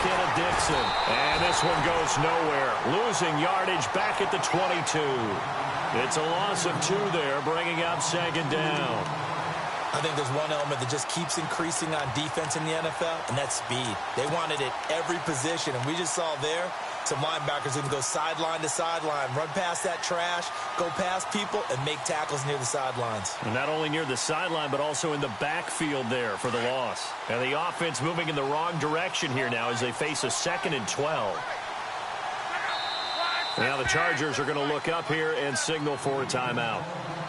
in a Dixon. And this one goes nowhere. Losing yardage back at the 22. It's a loss of 2 there, bringing up second down. I think there's one element that just keeps increasing on defense in the NFL, and that's speed. They want it at every position, and we just saw there some linebackers who can go sideline to sideline, run past that trash, go past people, and make tackles near the sidelines. And not only near the sideline, but also in the backfield there for the loss. And the offense moving in the wrong direction here now as they face a 2nd and 12. Now the Chargers are going to look up here and signal for a timeout.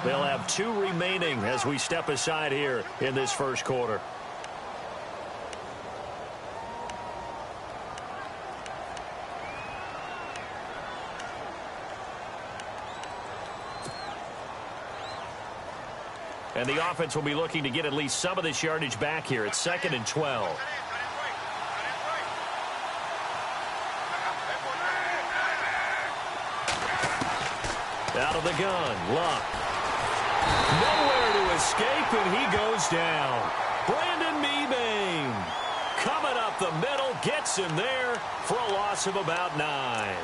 They'll have 2 remaining as we step aside here in this first quarter. And the offense will be looking to get at least some of this yardage back here. It's 2nd and 12. Out of the gun, Luck. Nowhere to escape, and he goes down. Brandon Mebane coming up the middle, gets him there for a loss of about 9.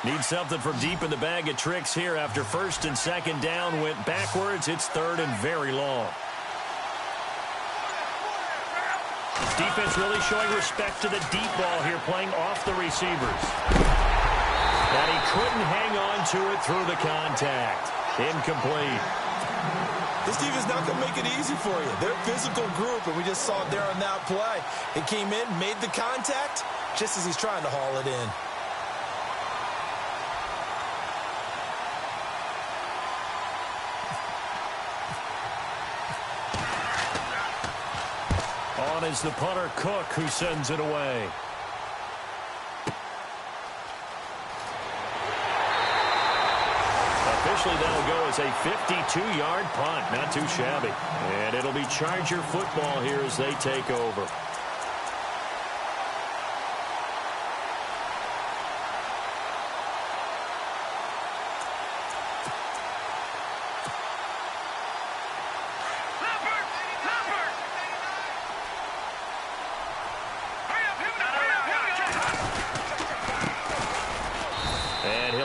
Need something from deep in the bag of tricks here after 1st and 2nd down went backwards. It's 3rd and very long. Defense really showing respect to the deep ball here, playing off the receivers. And he couldn't hang on to it through the contact. Incomplete. This defense is not going to make it easy for you. They're a physical group, and we just saw it there on that play. It came in, made the contact, just as he's trying to haul it in. On is the punter, Cook, who sends it away. Officially, that'll go as a 52-yard punt. Not too shabby. And it'll be Charger football here as they take over.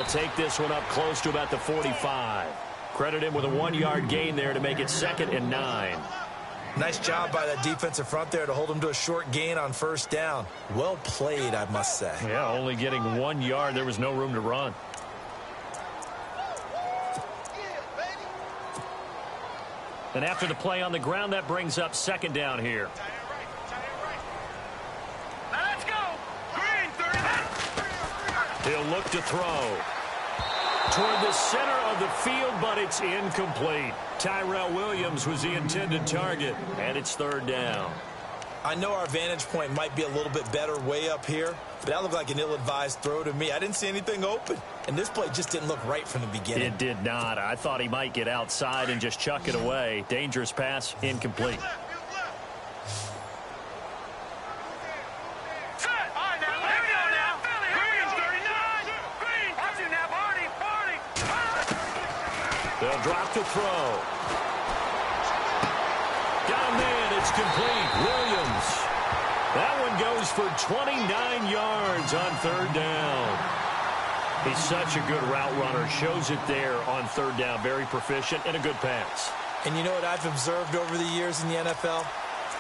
Take this one up close to about the 45. Credit him with a 1-yard gain there to make it 2nd and 9. Nice job by that defensive front there to hold him to a short gain on 1st down. Well played, I must say. Yeah, only getting 1 yard. There was no room to run. And after the play on the ground, that brings up 2nd down here. Let's go. Green, 30. He'll look to throw toward the center of the field, but it's incomplete. Tyrell Williams was the intended target, and it's 3rd down. I know our vantage point might be a little bit better way up here, but that looked like an ill-advised throw to me. I didn't see anything open, and this play just didn't look right from the beginning. It did not. I thought he might get outside and just chuck it away. Dangerous pass, incomplete. They'll drop the throw. Got a man. It's complete. Williams. That one goes for 29 yards on 3rd down. He's such a good route runner. Shows it there on 3rd down. Very proficient and a good pass. And you know what I've observed over the years in the NFL?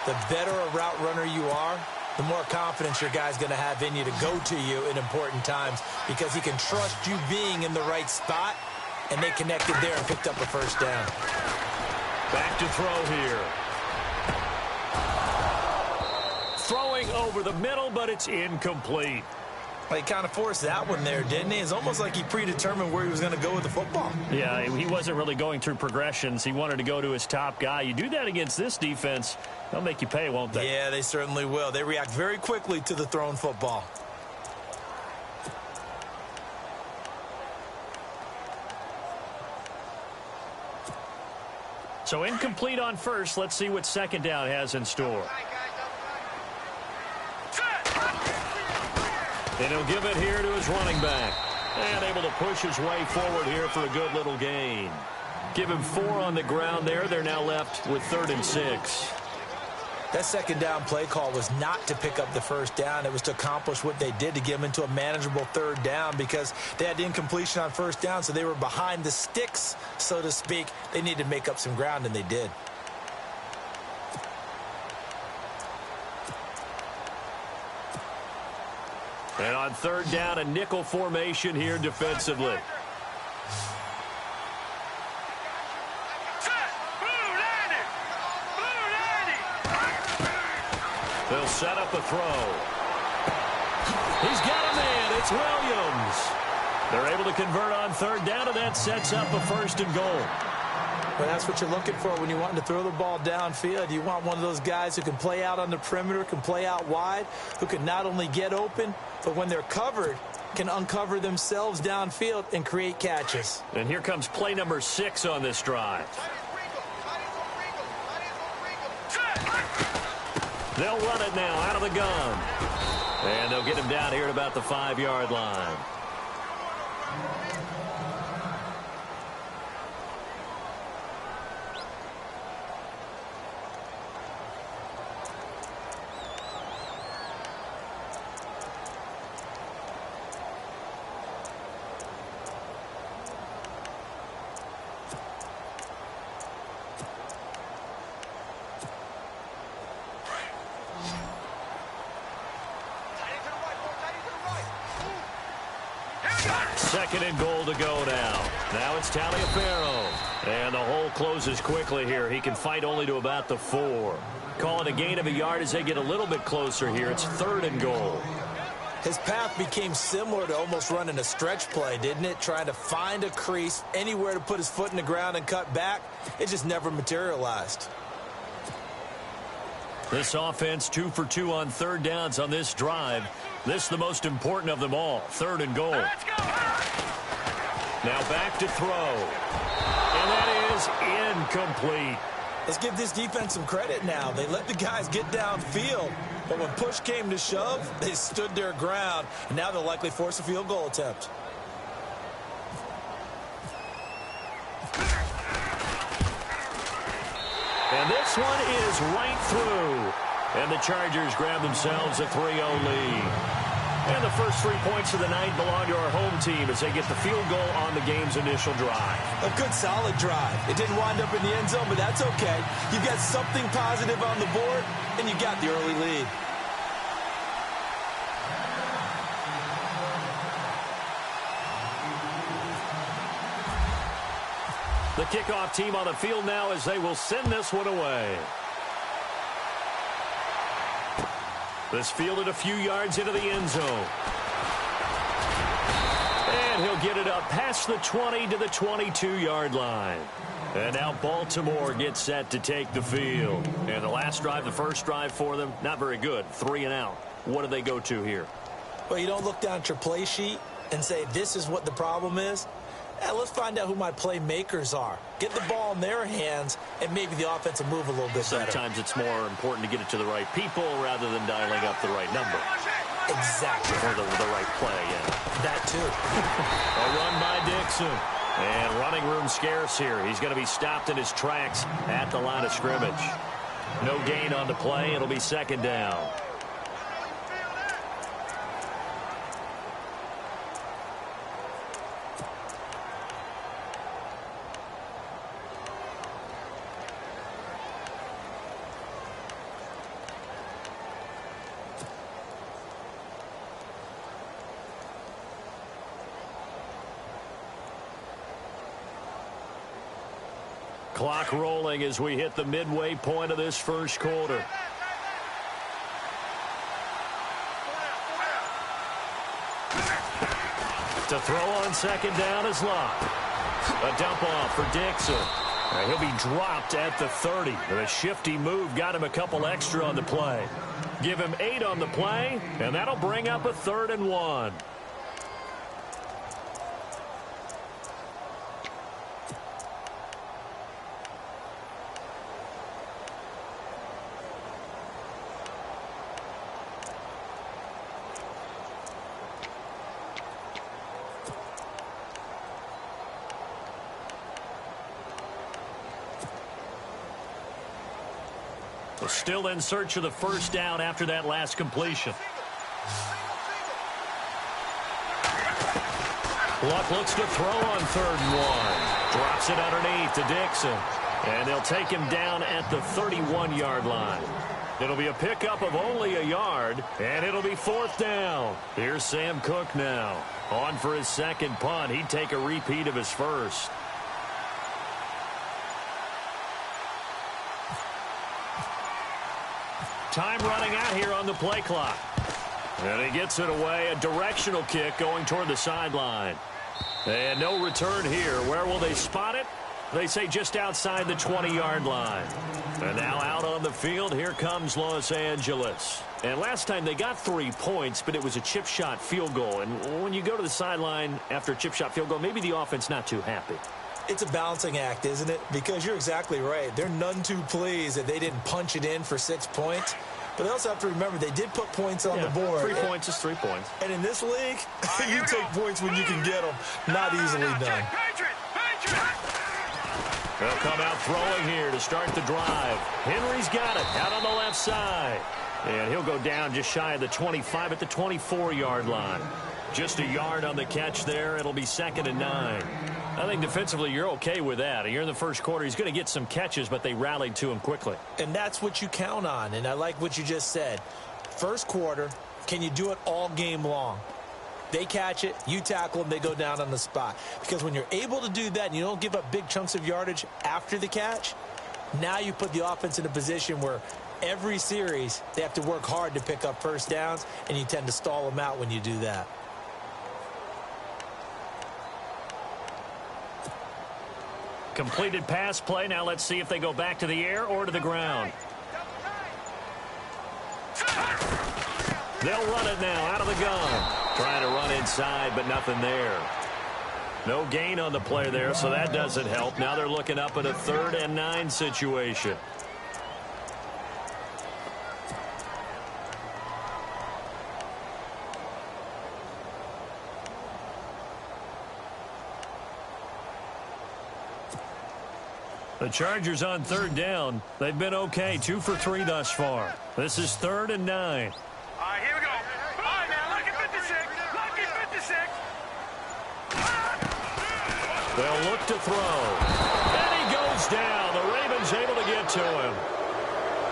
The better a route runner you are, the more confidence your guy's going to have in you to go to you in important times because he can trust you being in the right spot. And they connected there and picked up a 1st down. Back to throw here. Throwing over the middle, but it's incomplete. Well, he kind of forced that one there, didn't he? It's almost like he predetermined where he was going to go with the football. Yeah, he wasn't really going through progressions. He wanted to go to his top guy. You do that against this defense, they'll make you pay, won't they? Yeah, they certainly will. They react very quickly to the thrown football. So incomplete on first. Let's see what second down has in store. And he'll give it here to his running back. And able to push his way forward here for a good little gain. Give him 4 on the ground there. They're now left with 3rd and 6. That second down play call was not to pick up the first down. It was to accomplish what they did, to get them into a manageable 3rd down, because they had the incompletion on first down, so they were behind the sticks, so to speak. They needed to make up some ground, and they did. And on 3rd down, a nickel formation here defensively. They'll set up a throw. He's got a man. It's Williams. They're able to convert on 3rd down, and that sets up a 1st and goal. Well, that's what you're looking for when you want to throw the ball downfield. You want one of those guys who can play out on the perimeter, can play out wide, who can not only get open, but when they're covered, can uncover themselves downfield and create catches. And here comes play number 6 on this drive. They'll run it now out of the gun. And they'll get him down here at about the 5-yard line. Second and goal to go now. Now it's Taliaferro. And the hole closes quickly here. He can fight only to about the 4. Call it a gain of a yard as they get a little bit closer here. It's 3rd and goal. His path became similar to almost running a stretch play, didn't it? Trying to find a crease, anywhere to put his foot in the ground and cut back. It just never materialized. This offense 2 for 2 on 3rd downs on this drive. This is the most important of them all. 3rd and goal. Let's go. Now back to throw. And that is incomplete. Let's give this defense some credit now. They let the guys get downfield, but when push came to shove, they stood their ground, and now they'll likely force a field goal attempt. And this one is right through. And the Chargers grab themselves a 3-0 lead. And the first 3 points of the night belong to our home team as they get the field goal on the game's initial drive. A good, solid drive. It didn't wind up in the end zone, but that's okay. You've got something positive on the board, and you got the early lead. The kickoff team on the field now as they will send this one away. This fielded a few yards into the end zone. And he'll get it up past the 20 to the 22-yard line. And now Baltimore gets set to take the field. And the last drive, the first drive for them, not very good. 3 and out. What do they go to here? Well, you don't look down at your play sheet and say, this is what the problem is. Let's find out who my playmakers are. Get the ball in their hands, and maybe the offense will move a little bit better. Sometimes it's more important to get it to the right people rather than dialing up the right number. Exactly. Or the right play, yeah. That too. A run by Dixon. And running room scarce here. He's going to be stopped in his tracks at the line of scrimmage. No gain on the play. It'll be 2nd down. Clock rolling as we hit the midway point of this first quarter. To throw on 2nd down is Locke. A dump off for Dixon. He'll be dropped at the 30. But a shifty move got him a couple extra on the play. Give him 8 on the play, and that'll bring up a 3rd and 1. Well, still in search of the first down after that last completion. Luck looks to throw on 3rd and 1. Drops it underneath to Dixon. And they'll take him down at the 31-yard line. It'll be a pickup of only a yard, and it'll be 4th down. Here's Sam Cook now. On for his second punt. He'd take a repeat of his first. Time running out here on the play clock. And he gets it away. A directional kick going toward the sideline. And no return here. Where will they spot it? They say just outside the 20-yard line. And now out on the field, here comes Los Angeles. And last time they got 3 points, but it was a chip shot field goal. And when you go to the sideline after a chip shot field goal, maybe the offense not too happy. It's a balancing act, isn't it? Because you're exactly right. They're none too pleased that they didn't punch it in for 6 points. But they also have to remember they did put points on the board. 3 points is 3 points. And in this league, you take points when you can get them. Not easily done. They'll come out throwing here to start the drive. Henry's got it out on the left side. And he'll go down just shy of the 25 at the 24-yard line. Just a yard on the catch there. It'll be 2nd and 9. I think defensively you're okay with that. You're in the first quarter. He's going to get some catches, but they rallied to him quickly. And that's what you count on. And I like what you just said. First quarter, can you do it all game long? They catch it, you tackle them, they go down on the spot. Because when you're able to do that and you don't give up big chunks of yardage after the catch, now you put the offense in a position where every series they have to work hard to pick up first downs, and you tend to stall them out when you do that. Completed pass play. Now let's see if they go back to the air or to the ground. They'll run it now out of the gun. Trying to run inside, but nothing there. No gain on the play there, so that doesn't help. Now they're looking up at a 3rd and 9 situation. The Chargers on 3rd down. They've been okay, 2 for 3 thus far. This is 3rd and 9. All right, here we go. All right, now, look at 56. Look at 56. They'll look to throw. And he goes down. The Ravens able to get to him.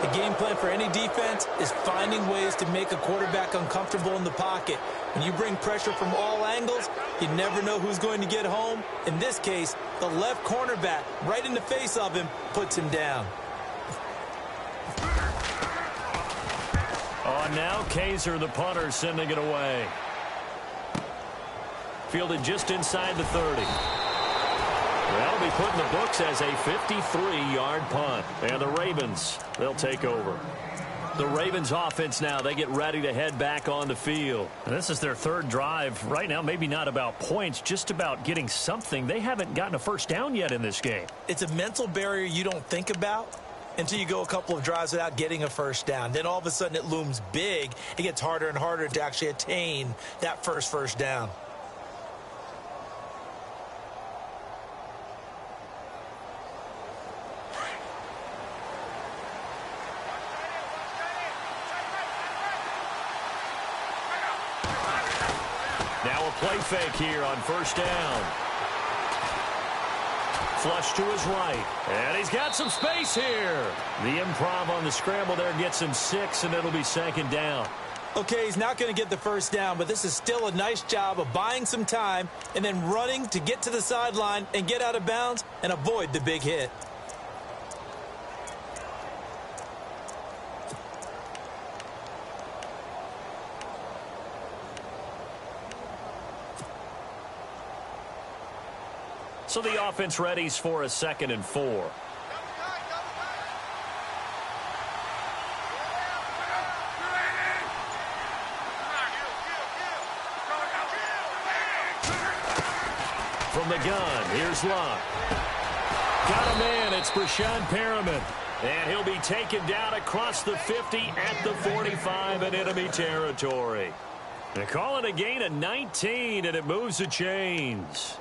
The game plan for any defense is finding ways to make a quarterback uncomfortable in the pocket. When you bring pressure from all angles, you never know who's going to get home. In this case, the left cornerback, right in the face of him, puts him down. On now, Kaiser, the punter, sending it away. Fielded just inside the 30. That'll be put in the books as a 53-yard punt. And the Ravens, they'll take over. The Ravens offense now, they get ready to head back on the field. And this is their 3rd drive. Right now, maybe not about points, just about getting something. They haven't gotten a first down yet in this game. It's a mental barrier you don't think about until you go a couple of drives without getting a first down. Then all of a sudden it looms big. It gets harder and harder to actually attain that first down. Now a play fake here on 1st down. Flush to his right. And he's got some space here. The improv on the scramble there gets him 6, and it'll be 2nd down. Okay, he's not going to get the first down, but this is still a nice job of buying some time and then running to get to the sideline and get out of bounds and avoid the big hit. So the offense readies for a 2nd and 4. From the gun, here's Luck. Got a man, it's Brashad Perriman. And he'll be taken down across the 50 at the 45 in enemy territory. They call it a gain of 19, and it moves the chains.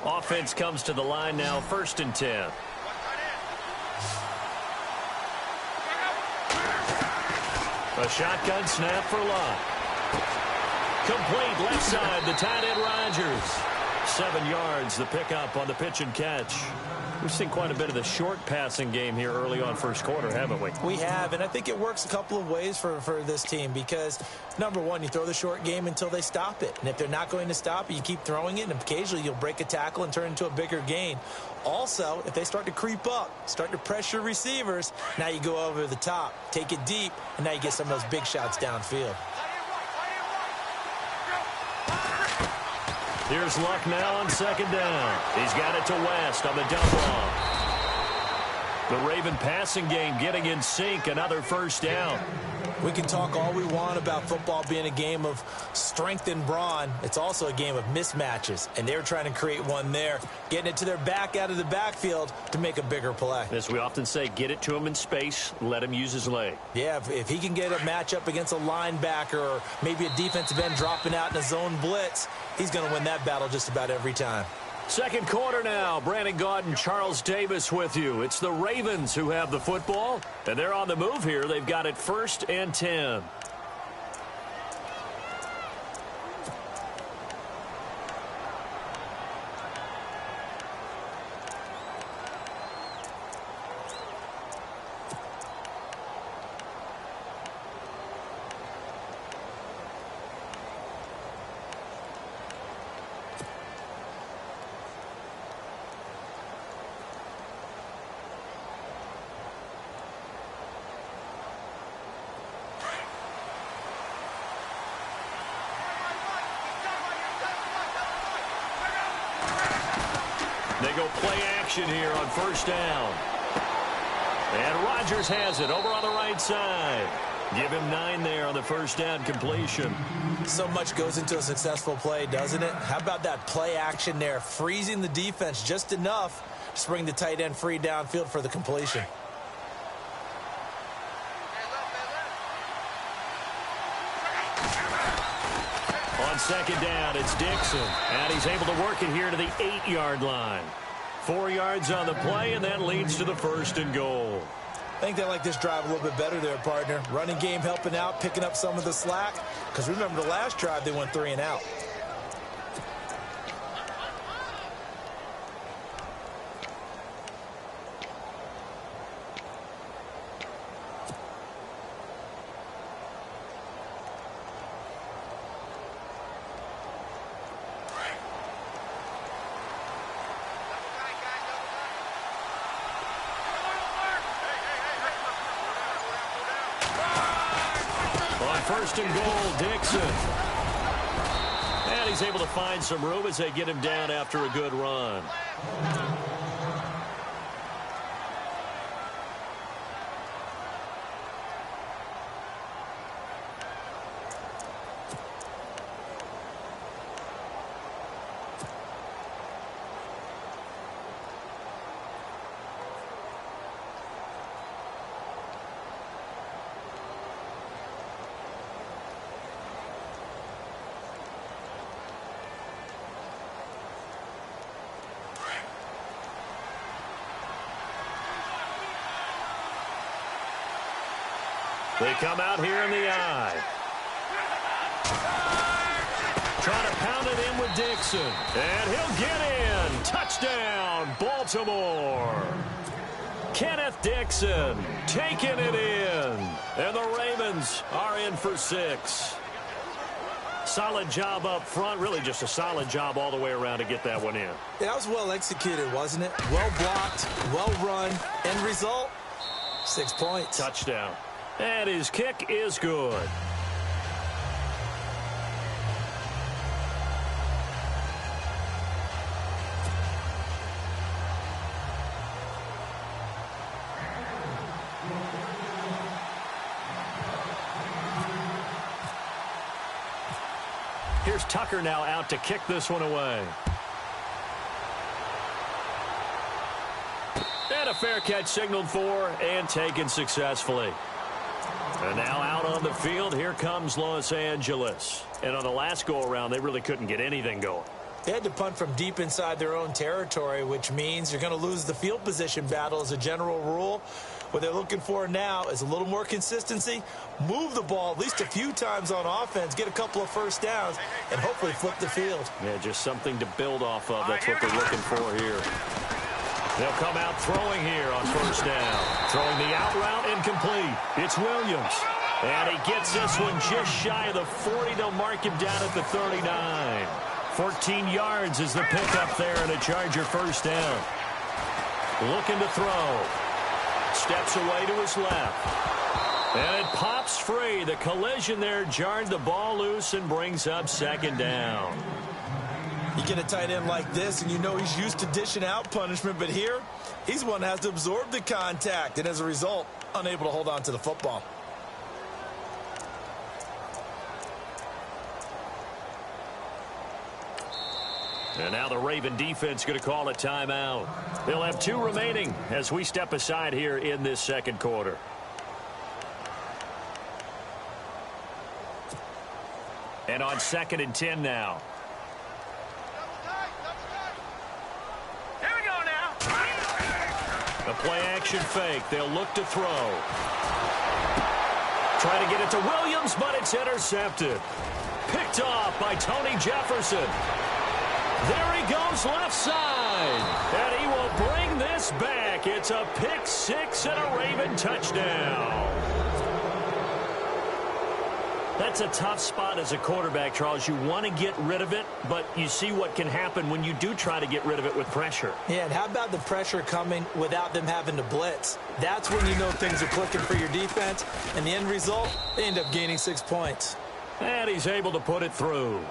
Offense comes to the line now, 1st and 10. A shotgun snap for Luck. Complete left side, the tight end Rodgers. 7 yards, the pickup on the pitch and catch. We've seen quite a bit of the short passing game here early on first quarter, haven't we? We have, and I think it works a couple of ways for this team because, number one, you throw the short game until they stop it. And if they're not going to stop it, you keep throwing it, and occasionally you'll break a tackle and turn it into a bigger gain. Also, if they start to creep up, start to pressure receivers, now you go over the top, take it deep, and now you get some of those big shots downfield. Here's Luck now on 2nd down. He's got it to West on the dump off. The Raven passing game getting in sync. Another 1st down. We can talk all we want about football being a game of strength and brawn. It's also a game of mismatches, and they're trying to create one there, getting it to their back out of the backfield to make a bigger play. As we often say, get it to him in space, let him use his leg. Yeah, if he can get a matchup against a linebacker or maybe a defensive end dropping out in a zone blitz, he's going to win that battle just about every time. 2nd quarter now. Brandon Gaudin, Charles Davis with you. It's the Ravens who have the football, and they're on the move here. They've got it 1st and 10. They go play action here on 1st down. And Rodgers has it over on the right side. Give him 9 there on the 1st down completion. So much goes into a successful play, doesn't it? How about that play action there, freezing the defense just enough to bring the tight end free downfield for the completion. On 2nd down, it's Dixon, and he's able to work it here to the 8-yard line. 4 yards on the play, and that leads to the 1st and goal. I think they like this drive a little bit better there, partner. Running game helping out, picking up some of the slack. Because remember the last drive, they went 3 and out. On 1st and goal, Dixon. And he's able to find some room as they get him down after a good run. They come out here in the eye. Trying to pound it in with Dixon. And he'll get in. Touchdown, Baltimore. Kenneth Dixon taking it in. And the Ravens are in for 6. Solid job up front. Really just a solid job all the way around to get that one in. Yeah, that was well executed, wasn't it? Well blocked, well run. End result, 6 points. Touchdown. And his kick is good. Here's Tucker now out to kick this one away. And a fair catch signaled for and taken successfully. And now out on the field, here comes Los Angeles. And on the last go-around, they really couldn't get anything going. They had to punt from deep inside their own territory, which means you're going to lose the field position battle as a general rule. What they're looking for now is a little more consistency, move the ball at least a few times on offense, get a couple of first downs, and hopefully flip the field. Yeah, just something to build off of. That's what they're looking for here. They'll come out throwing here on first down. Throwing the out route incomplete. It's Williams. And he gets this one just shy of the 40. They'll mark him down at the 39. 14 yards is the pickup there and a Charger first down. Looking to throw. Steps away to his left. And it pops free. The collision there jarred the ball loose and brings up second down. You get a tight end like this, and you know he's used to dishing out punishment, but here, he's one that has to absorb the contact, and as a result, unable to hold on to the football. And now the Raven defense going to call a timeout. They'll have 2 remaining as we step aside here in this second quarter. And on 2nd and 10 now. Here we go now. A play-action fake. They'll look to throw. Try to get it to Williams, but it's intercepted. Picked off by Tony Jefferson. There he goes left side. And he will bring this back. It's a pick 6 and a Raven touchdown. That's a tough spot as a quarterback, Charles. You want to get rid of it, but you see what can happen when you do try to get rid of it with pressure. Yeah, and how about the pressure coming without them having to blitz? That's when you know things are clicking for your defense. And the end result, they end up gaining 6 points. And he's able to put it through.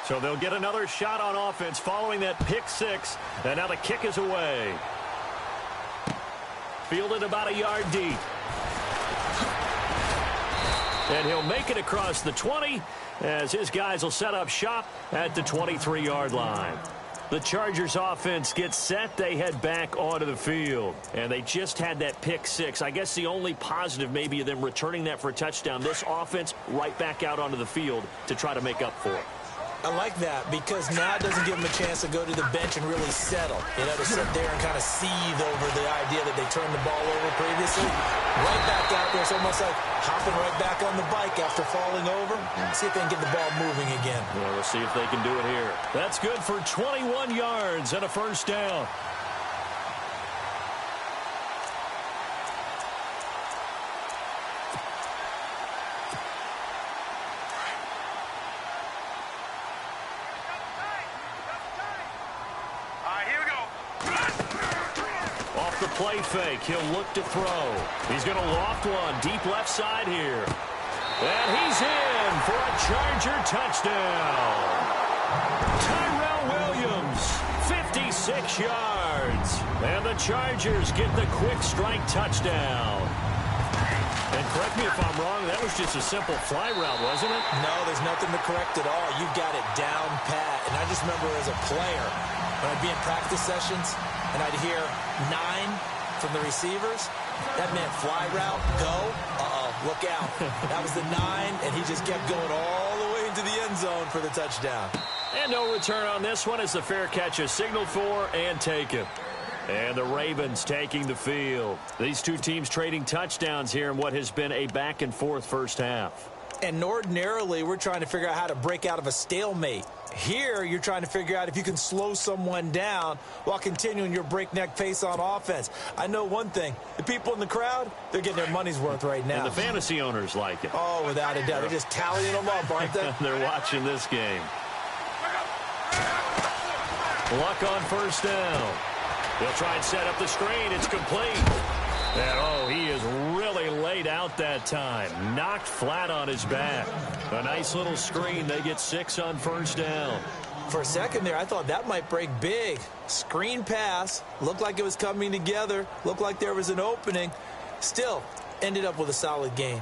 So they'll get another shot on offense following that pick 6. And now the kick is away. Fielded about a yard deep. And he'll make it across the 20 as his guys will set up shop at the 23-yard line. The Chargers offense gets set. They head back onto the field. And they just had that pick 6. I guess the only positive maybe of them returning that for a touchdown. This offense right back out onto the field to try to make up for it. I like that because now it doesn't give them a chance to go to the bench and really settle. You know, to sit there and kind of seethe over the idea that they turned the ball over previously. Right back out there. It's almost like hopping right back on the bike after falling over. See if they can get the ball moving again. Yeah, we'll see if they can do it here. That's good for 21 yards and a first down. Play fake. He'll look to throw. He's going to loft one deep left side here. And he's in for a Charger touchdown. Tyrell Williams, 56 yards. And the Chargers get the quick strike touchdown. And correct me if I'm wrong, that was just a simple fly route, wasn't it? No, there's nothing to correct at all. You've got it down pat. And I just remember as a player, when I'd be in practice sessions, and I'd hear 9 from the receivers. That meant fly route, go, look out. That was the 9, and he just kept going all the way into the end zone for the touchdown. And no return on this one as the fair catch is signaled for and taken. And the Ravens taking the field. These two teams trading touchdowns here in what has been a back-and-forth first half. And ordinarily, we're trying to figure out how to break out of a stalemate. Here, you're trying to figure out if you can slow someone down while continuing your breakneck pace on offense. I know one thing. The people in the crowd, they're getting their money's worth right now. And the fantasy owners like it. Oh, without a doubt. They're just tallying them up, aren't they? They're watching this game. Luck on first down. They'll try and set up the screen. It's complete. And, oh, he is really laid out that time. Knocked flat on his back. A nice little screen. They get 6 on first down. For a second there, I thought that might break big. Screen pass. Looked like it was coming together. Looked like there was an opening. Still, ended up with a solid gain.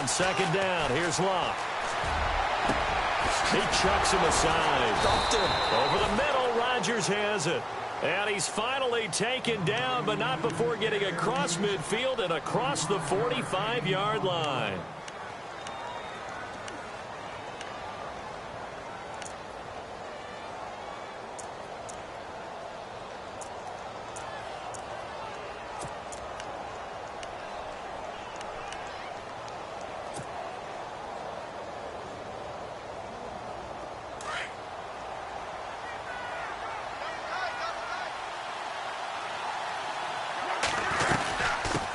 On second down, here's Luck. He chucks him aside. Dumped him. Over the middle, Rodgers has it. And he's finally taken down, but not before getting across midfield and across the 45-yard line.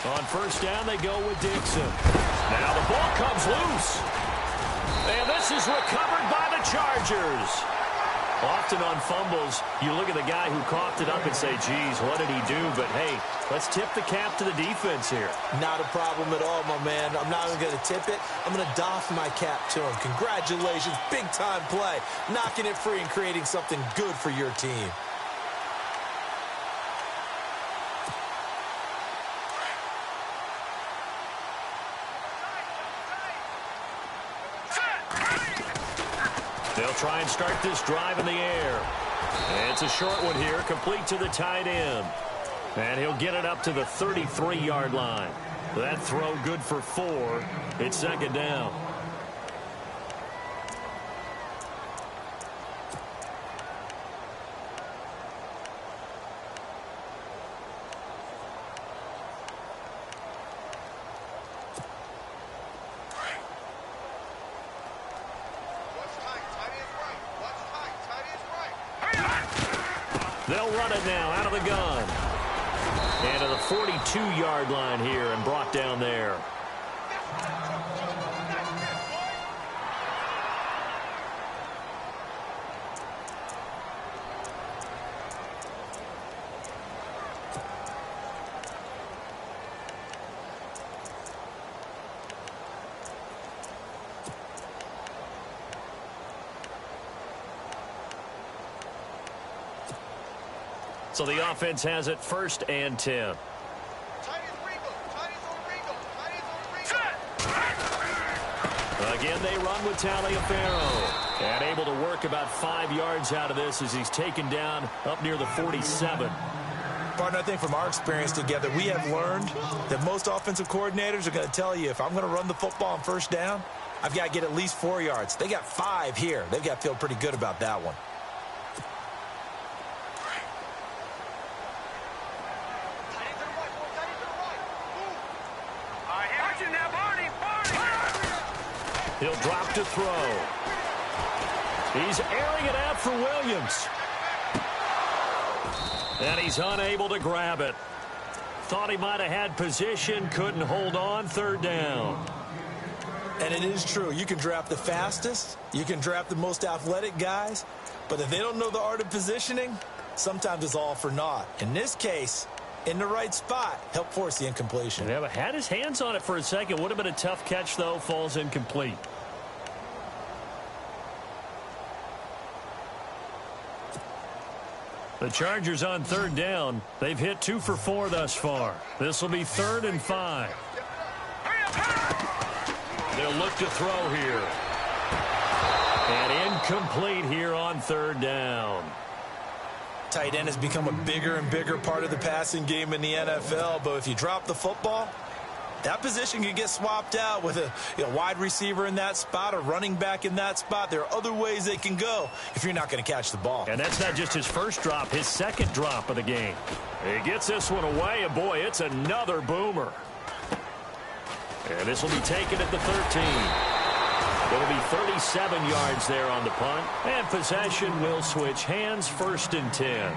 On first down, they go with Dixon. Now the ball comes loose. And this is recovered by the Chargers. Often on fumbles, you look at the guy who coughed it up and say, geez, what did he do? But, hey, let's tip the cap to the defense here. Not a problem at all, my man. I'm not even going to tip it. I'm going to doff my cap to him. Congratulations. Big-time play. Knocking it free and creating something good for your team. They'll try and start this drive in the air. And it's a short one here, complete to the tight end. And he'll get it up to the 33-yard line. That throw good for 4. It's second down. They'll run it now out of the gun. And to the 42-yard line here and brought down there. So the offense has it first and 10. Again, they run with Taliaferro. And able to work about 5 yards out of this as he's taken down up near the 47. Partner, I think from our experience together, we have learned that most offensive coordinators are going to tell you, if I'm going to run the football on first down, I've got to get at least 4 yards. They got 5 here. They've got to feel pretty good about that one. He'll drop to throw. He's airing it out for Williams. And he's unable to grab it. Thought he might have had position, couldn't hold on, third down. And it is true. You can draft the fastest. You can draft the most athletic guys. But if they don't know the art of positioning, sometimes it's all for naught. In this case, in the right spot, help force the incompletion. Yeah, but had his hands on it for a second. Would have been a tough catch, though. Falls incomplete. The Chargers on third down. They've hit 2 for 4 thus far. This will be 3rd and 5. They'll look to throw here. And incomplete here on third down. Tight end has become a bigger and bigger part of the passing game in the NFL, but if you drop the football, that position can get swapped out with a wide receiver in that spot, a running back in that spot. There are other ways they can go if you're not going to catch the ball. And that's not just his first drop, his second drop of the game. He gets this one away, and boy, it's another boomer. And this will be taken at the 13. It'll be 37 yards there on the punt. And possession will switch hands, 1st and 10.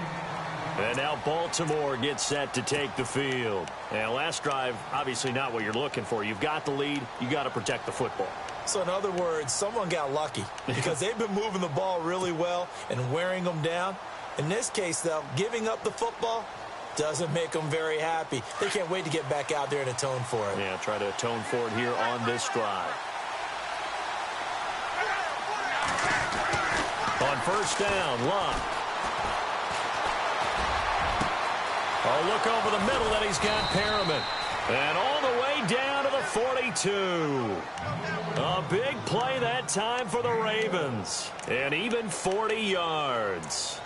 And now Baltimore gets set to take the field. And last drive, obviously not what you're looking for. You've got the lead. You got to protect the football. So in other words, someone got lucky because they've been moving the ball really well and wearing them down. In this case, though, giving up the football doesn't make them very happy. They can't wait to get back out there and atone for it. Yeah, try to atone for it here on this drive. On first down, Luck. Oh, look over the middle, and he's got Perriman. And all the way down to the 42. A big play that time for the Ravens. And even 40 yards.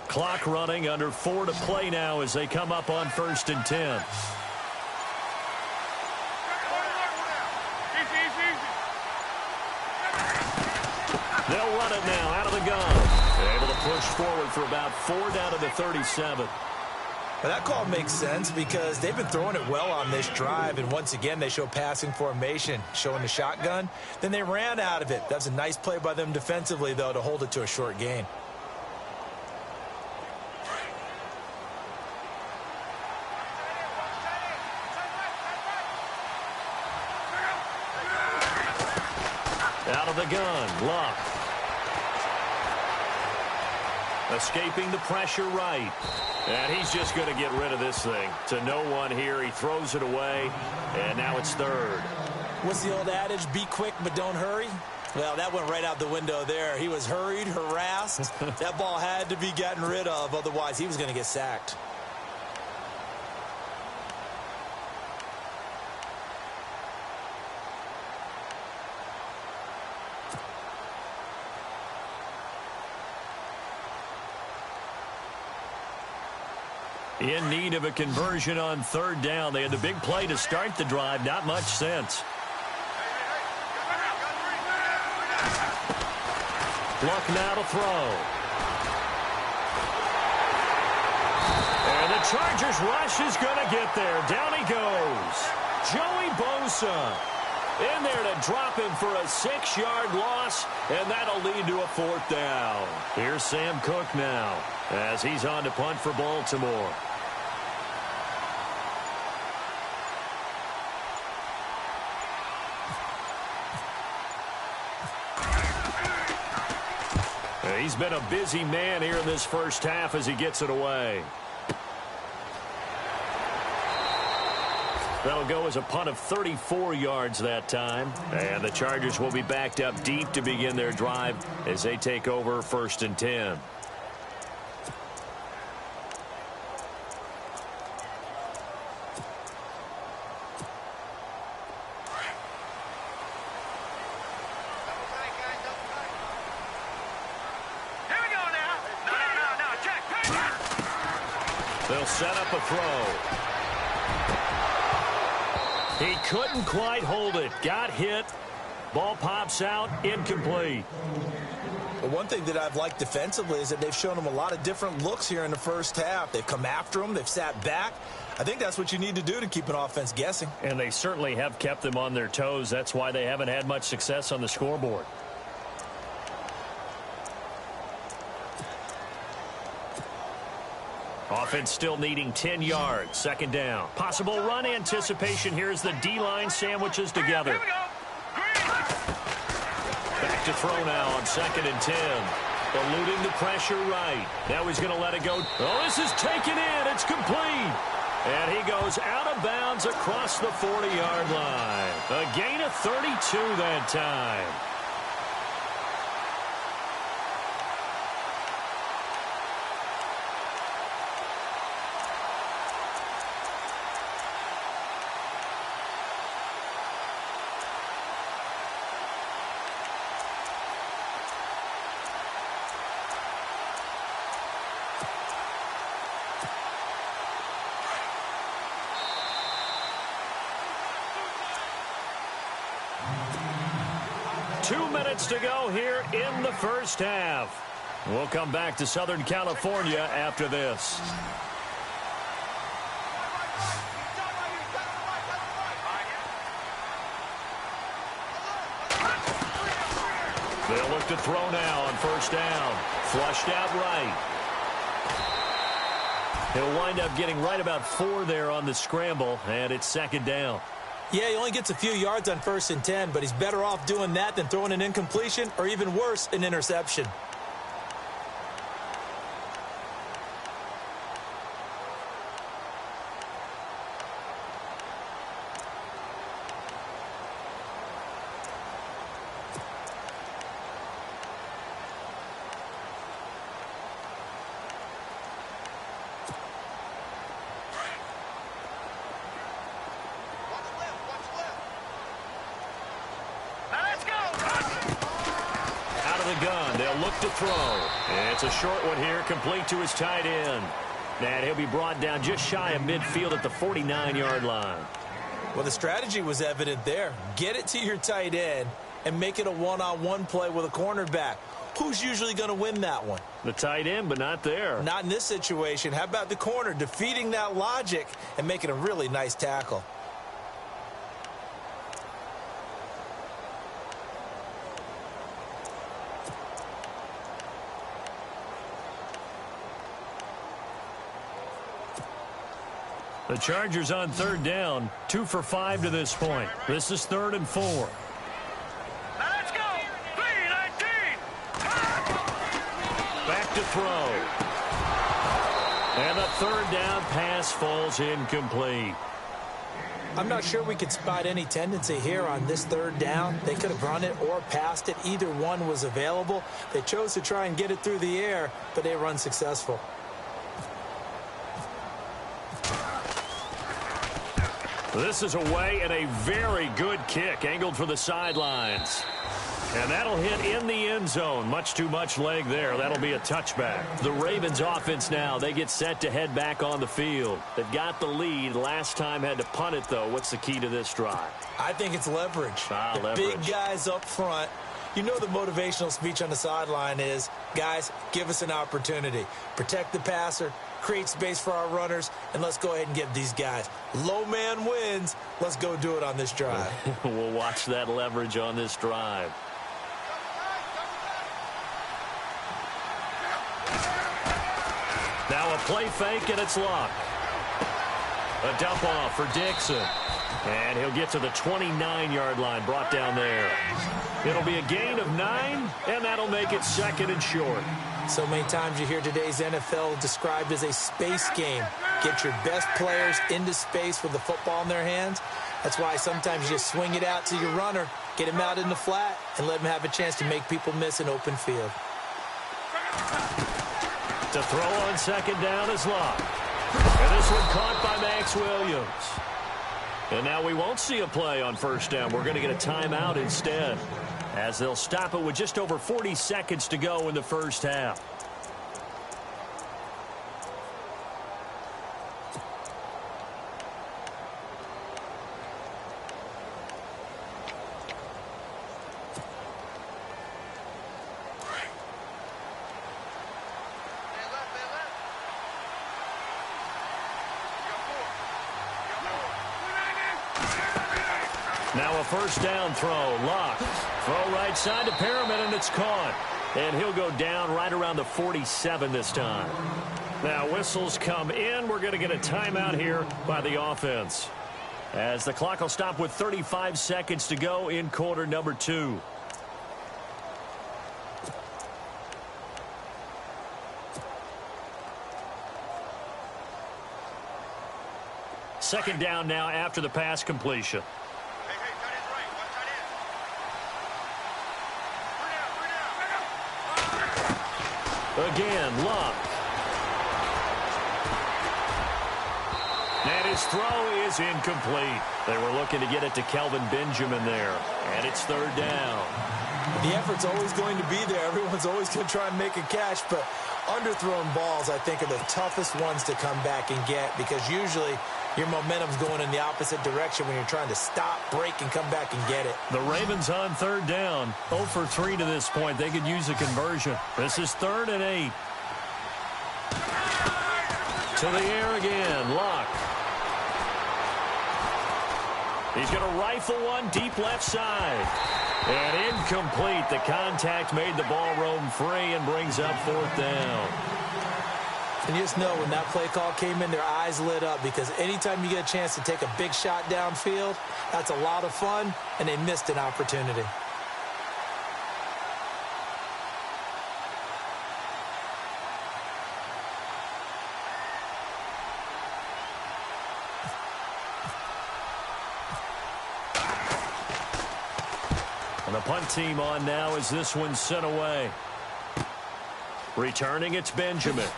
Clock running, under 4 to play now as they come up on 1st and 10. They'll run it now out of the gun. Able to push forward for about 4 down to the 37. Well, that call makes sense because they've been throwing it well on this drive, and once again they show passing formation, showing the shotgun. Then they ran out of it. That's a nice play by them defensively, though, to hold it to a short gain. Out of the gun, Luck. Escaping the pressure right. And he's just going to get rid of this thing. To no one here, he throws it away, and now it's 3rd. What's the old adage, be quick but don't hurry? Well, that went right out the window there. He was hurried, harassed. That ball had to be gotten rid of, otherwise he was going to get sacked. In need of a conversion on 3rd down. They had the big play to start the drive. Not much sense. Luck now to throw. And the Chargers rush is going to get there. Down he goes. Joey Bosa in there to drop him for a 6-yard loss, and that'll lead to a 4th down. Here's Sam Cook now as he's on to punt for Baltimore. He's been a busy man here in this first half as he gets it away. That'll go as a punt of 34 yards that time. And the Chargers will be backed up deep to begin their drive as they take over 1st and 10. They'll set up a throw. He couldn't quite hold it. Got hit. Ball pops out. Incomplete. But one thing that I've liked defensively is that they've shown him a lot of different looks here in the first half. They've come after him. They've sat back. I think that's what you need to do to keep an offense guessing. And they certainly have kept them on their toes. That's why they haven't had much success on the scoreboard. Offense still needing 10 yards. 2nd down. Possible run anticipation here as the D-line sandwiches together. Back to throw now on 2nd and 10. Eluding the pressure right. Now he's going to let it go. Oh, this is taken in. It's complete. And he goes out of bounds across the 40-yard line. A gain of 32 that time. To go here in the first half. We'll come back to Southern California after this. They'll look to throw now on 1st down. Flushed out right. He'll wind up getting right about 4 there on the scramble, and it's 2nd down. Yeah, he only gets a few yards on 1st and 10, but he's better off doing that than throwing an incompletion or even worse, an interception. the gun. They'll look to throw. It's a short one here, complete to his tight end. And he'll be brought down just shy of midfield at the 49-yard line. Well, the strategy was evident there. Get it to your tight end and make it a one-on-one play with a cornerback. Who's usually going to win that one? The tight end, but not there. Not in this situation. How about the corner defeating that logic and making a really nice tackle? The Chargers on third down, 2 for 5 to this point. This is 3rd and 4. Now let's go. 3-19. Back to throw. And the third down pass falls incomplete. I'm not sure we could spot any tendency here on this third down. They could have run it or passed it. Either one was available. They chose to try and get it through the air, but they were unsuccessful. This is away and a very good kick angled for the sidelines. And that'll hit in the end zone. Much too much leg there. That'll be a touchback. The Ravens offense now, they get set to head back on the field. They've got the lead. Last time had to punt it, though. What's the key to this drive? I think it's leverage. The big guys up front. You know the motivational speech on the sideline is, guys, give us an opportunity. Protect the passer, create space for our runners, and let's go ahead and give these guys. Low man wins. Let's go do it on this drive. We'll watch that leverage on this drive. Now a play fake, and it's Luck. A dump off for Dixon. And he'll get to the 29-yard line, brought down there. It'll be a gain of 9, and that'll make it 2nd and short. So many times you hear today's NFL described as a space game. Get your best players into space with the football in their hands. That's why sometimes you just swing it out to your runner, get him out in the flat, and let him have a chance to make people miss an open field. To throw on 2nd down is Luck. And this one caught by Max Williams. And now we won't see a play on 1st down. We're going to get a timeout instead, as they'll stop it with just over 40 seconds to go in the first half. Now a 1st down throw. Luck. Throw right side to Perriman, and it's caught. And he'll go down right around the 47 this time. Now whistles come in. We're going to get a timeout here by the offense, as the clock will stop with 35 seconds to go in quarter number 2. Second down now after the pass completion. Again, Luck. And his throw is incomplete. They were looking to get it to Kelvin Benjamin there. And it's 3rd down. The effort's always going to be there. Everyone's always going to try and make a catch, but underthrown balls, I think, are the toughest ones to come back and get, because usually your momentum's going in the opposite direction when you're trying to stop, break, and come back and get it. The Ravens on 3rd down. 0 for 3 to this point. They could use a conversion. This is 3rd and 8. To the air again. Luck. He's going to rifle one deep left side. And incomplete. The contact made the ball roam free and brings up 4th down. And you just know when that play call came in, their eyes lit up, because anytime you get a chance to take a big shot downfield, that's a lot of fun, and they missed an opportunity. And the punt team on now as this one's sent away. Returning, it's Benjamin.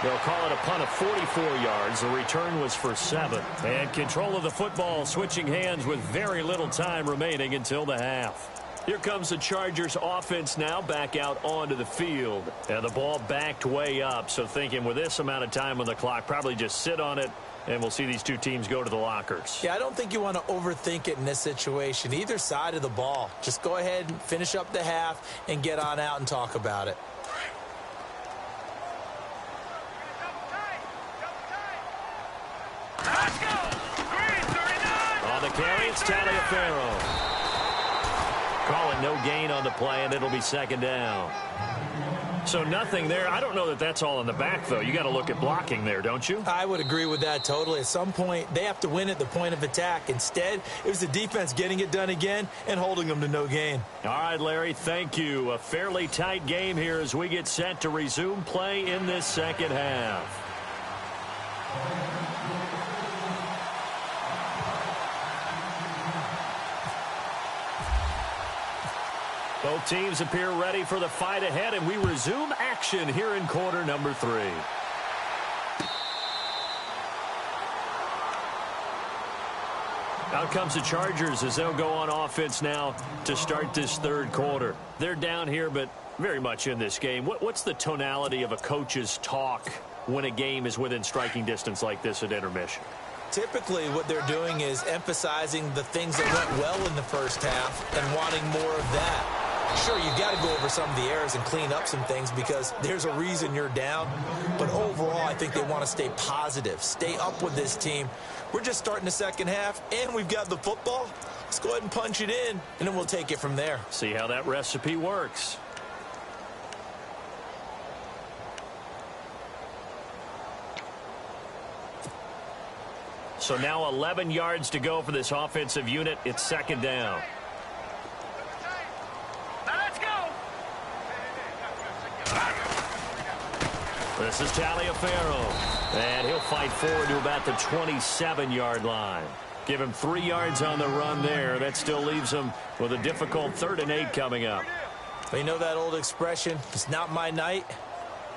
They'll call it a punt of 44 yards. The return was for 7. And control of the football switching hands with very little time remaining until the half. Here comes the Chargers offense now back out onto the field. And the ball backed way up. So thinking with this amount of time on the clock, probably just sit on it, and we'll see these two teams go to the lockers. Yeah, I don't think you want to overthink it in this situation. Either side of the ball. Just go ahead and finish up the half and get on out and talk about it. Let's go! Green 39! On the carry, it's Taliaferro. Call it no gain on the play, and it'll be second down. So nothing there. I don't know that that's all in the back, though. You got to look at blocking there, don't you? I would agree with that totally. At some point, they have to win at the point of attack. Instead, it was the defense getting it done again and holding them to no gain. All right, Larry, thank you. A fairly tight game here as we get set to resume play in this second half. Both teams appear ready for the fight ahead, and we resume action here in quarter number 3. Out comes the Chargers as they'll go on offense now to start this third quarter. They're down here, but very much in this game. What's the tonality of a coach's talk when a game is within striking distance like this at intermission? Typically, what they're doing is emphasizing the things that went well in the first half and wanting more of that. Sure, you've got to go over some of the errors and clean up some things because there's a reason you're down. But overall, I think they want to stay positive, stay up with this team. We're just starting the second half, and we've got the football. Let's go ahead and punch it in, and then we'll take it from there. See how that recipe works. So now 11 yards to go for this offensive unit. It's second down. This is Taliaferro, and he'll fight forward to about the 27-yard line. Give him 3 yards on the run there. That still leaves him with a difficult 3rd and 8 coming up. But you know that old expression, it's not my night?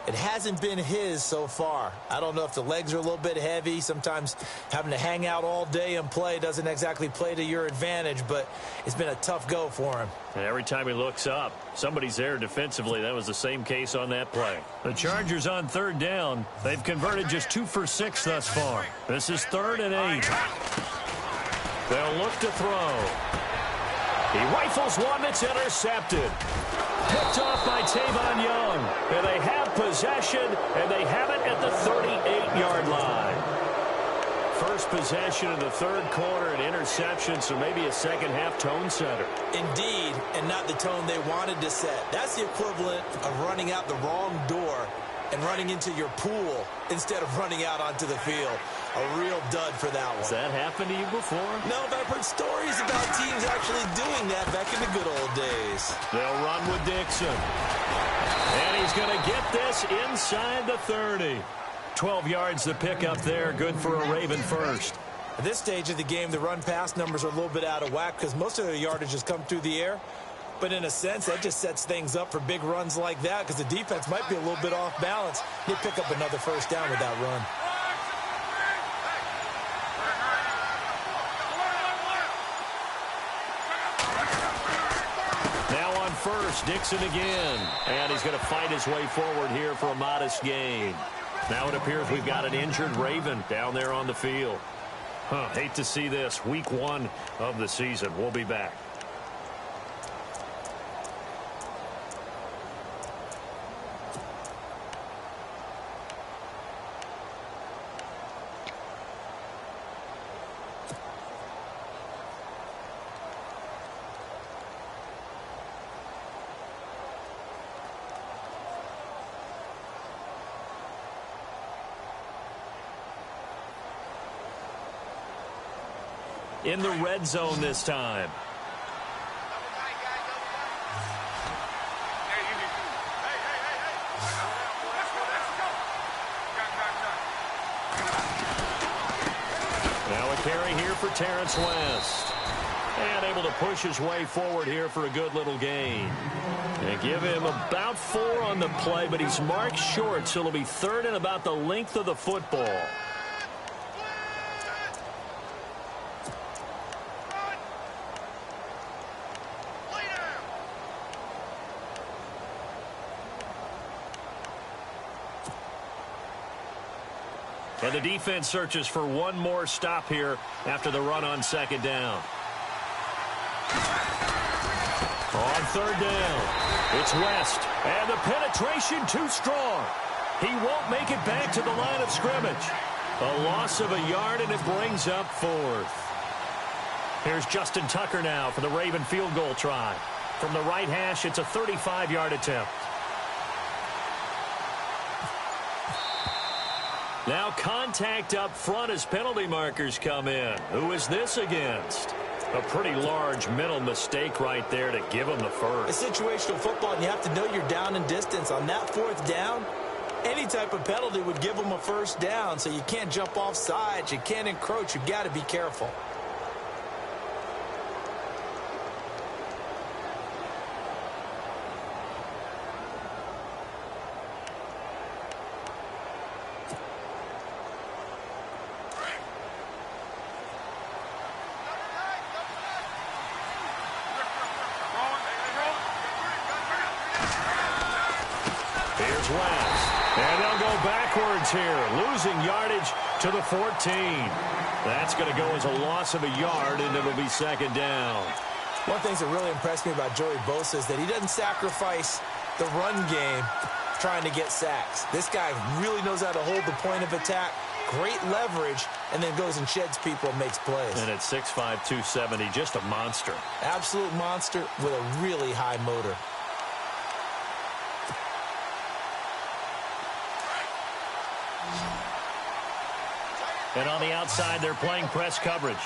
It hasn't been his so far. I don't know if the legs are a little bit heavy. Sometimes having to hang out all day and play doesn't exactly play to your advantage, but it's been a tough go for him. And every time he looks up, somebody's there defensively. That was the same case on that play. The Chargers on 3rd down. They've converted just 2 for 6 thus far. This is 3rd and 8. They'll look to throw. He rifles one that's intercepted. Picked off by Tavon Young. And they have possession, and they have it at the 38-yard line. First possession of the third quarter, an interception, so maybe a second-half tone setter. Indeed, and not the tone they wanted to set. That's the equivalent of running out the wrong door and running into your pool instead of running out onto the field. A real dud for that one. Has that happened to you before? No, but I've heard stories about teams actually doing that back in the good old days. They'll run with Dixon. And he's going to get this inside the 30. 12 yards to pick up there. Good for a Raven first. At this stage of the game, the run-pass numbers are a little bit out of whack because most of their yardage has come through the air. But in a sense, that just sets things up for big runs like that because the defense might be a little bit off balance. They pick up another first down with that run. Now on first, Dixon again. And he's going to fight his way forward here for a modest gain. Now it appears we've got an injured Raven down there on the field. Hate to see this. Week 1 of the season. We'll be back. In the red zone this time. Now a carry here for Terrence West. And able to push his way forward here for a good little gain. And give him about 4 on the play, but he's marked short, so it'll be 3rd and about the length of the football. And the defense searches for one more stop here after the run on second down. On third down, it's West, and the penetration too strong. He won't make it back to the line of scrimmage. A loss of a yard, and it brings up fourth. Here's Justin Tucker now for the Raven field goal try. From the right hash, it's a 35-yard attempt. Now contact up front as penalty markers come in. Who is this against? A pretty large mental mistake right there to give him the first. It's situational football, and you have to know you're down in distance. On that fourth down, any type of penalty would give them a first down, so you can't jump off sides. You can't encroach. You've got to be careful. And they'll go backwards here, losing yardage to the 14. That's going to go as a loss of a yard, and it'll be second down. One of the things that really impressed me about Joey Bosa is that he doesn't sacrifice the run game trying to get sacks. This guy really knows how to hold the point of attack, great leverage, and then goes and sheds people and makes plays. And at 6'5", 270, just a monster. Absolute monster with a really high motor. And on the outside, they're playing press coverage.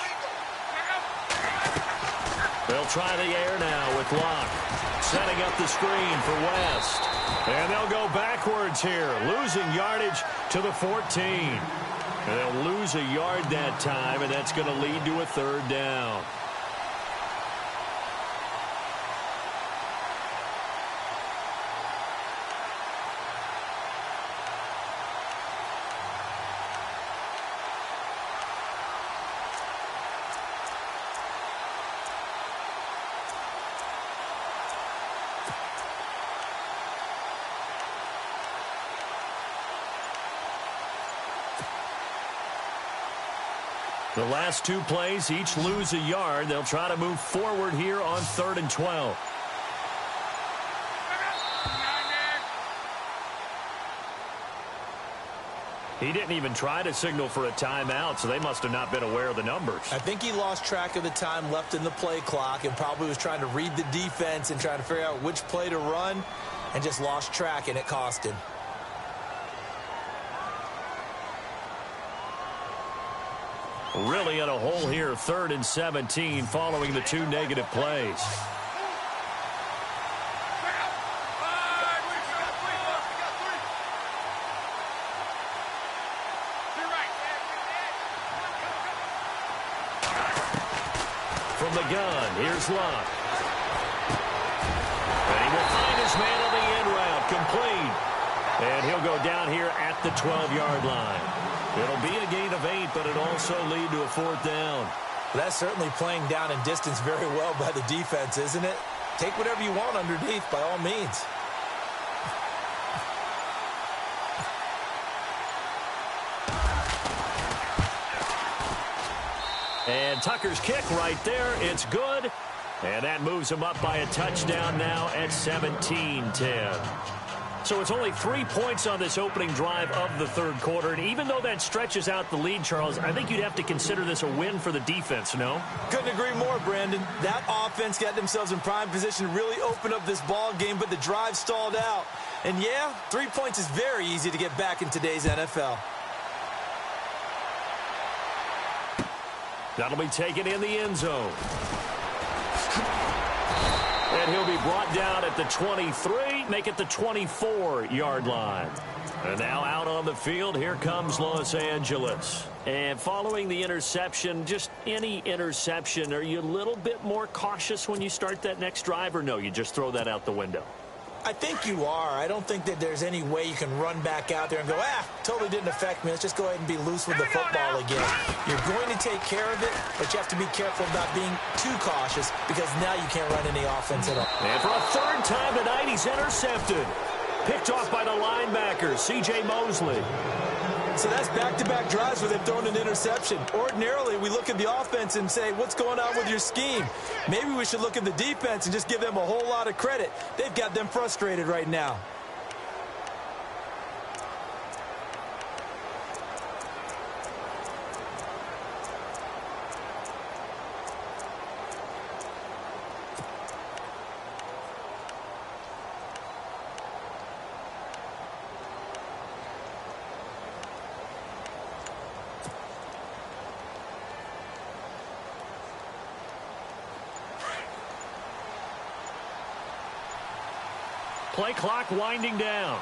They'll try the air now with Locke. Setting up the screen for West. And they'll go backwards here, losing yardage to the 14. And they'll lose a yard that time, and that's going to lead to a third down. The last two plays each lose a yard. They'll try to move forward here on 3rd and 12. He didn't even try to signal for a timeout, so they must have not been aware of the numbers. I think he lost track of the time left in the play clock and probably was trying to read the defense and trying to figure out which play to run and just lost track, and it cost him. Really in a hole here, 3rd and 17 following the two negative plays. From the gun, here's Locke. And he will find his man on the end route, complete. And he'll go down here at the 12-yard line. It'll be a gain of 8, but it'll also lead to a 4th down. That's certainly playing down in distance very well by the defense, isn't it? Take whatever you want underneath, by all means. And Tucker's kick right there. It's good. And that moves him up by a touchdown now at 17-10. So it's only 3 points on this opening drive of the third quarter. And even though that stretches out the lead, Charles, I think you'd have to consider this a win for the defense, no? Couldn't agree more, Brandon. That offense got themselves in prime position to really open up this ball game, but the drive stalled out. And yeah, 3 points is very easy to get back in today's NFL. That'll be taken in the end zone. And he'll be brought down at the 23, make it the 24-yard line. And now out on the field, here comes Los Angeles. And following the interception, just any interception, are you a little bit more cautious when you start that next drive, or no, you just throw that out the window? I think you are. I don't think that there's any way you can run back out there and go, totally didn't affect me. Let's just go ahead and be loose with the football again. You're going to take care of it, but you have to be careful about being too cautious because now you can't run any offense at all. And for a third time tonight, he's intercepted. Picked off by the linebacker, C.J. Mosley. So that's back-to-back drives where they've thrown an interception. Ordinarily, we look at the offense and say, what's going on with your scheme? Maybe we should look at the defense and just give them a whole lot of credit. They've got them frustrated right now. Play clock winding down.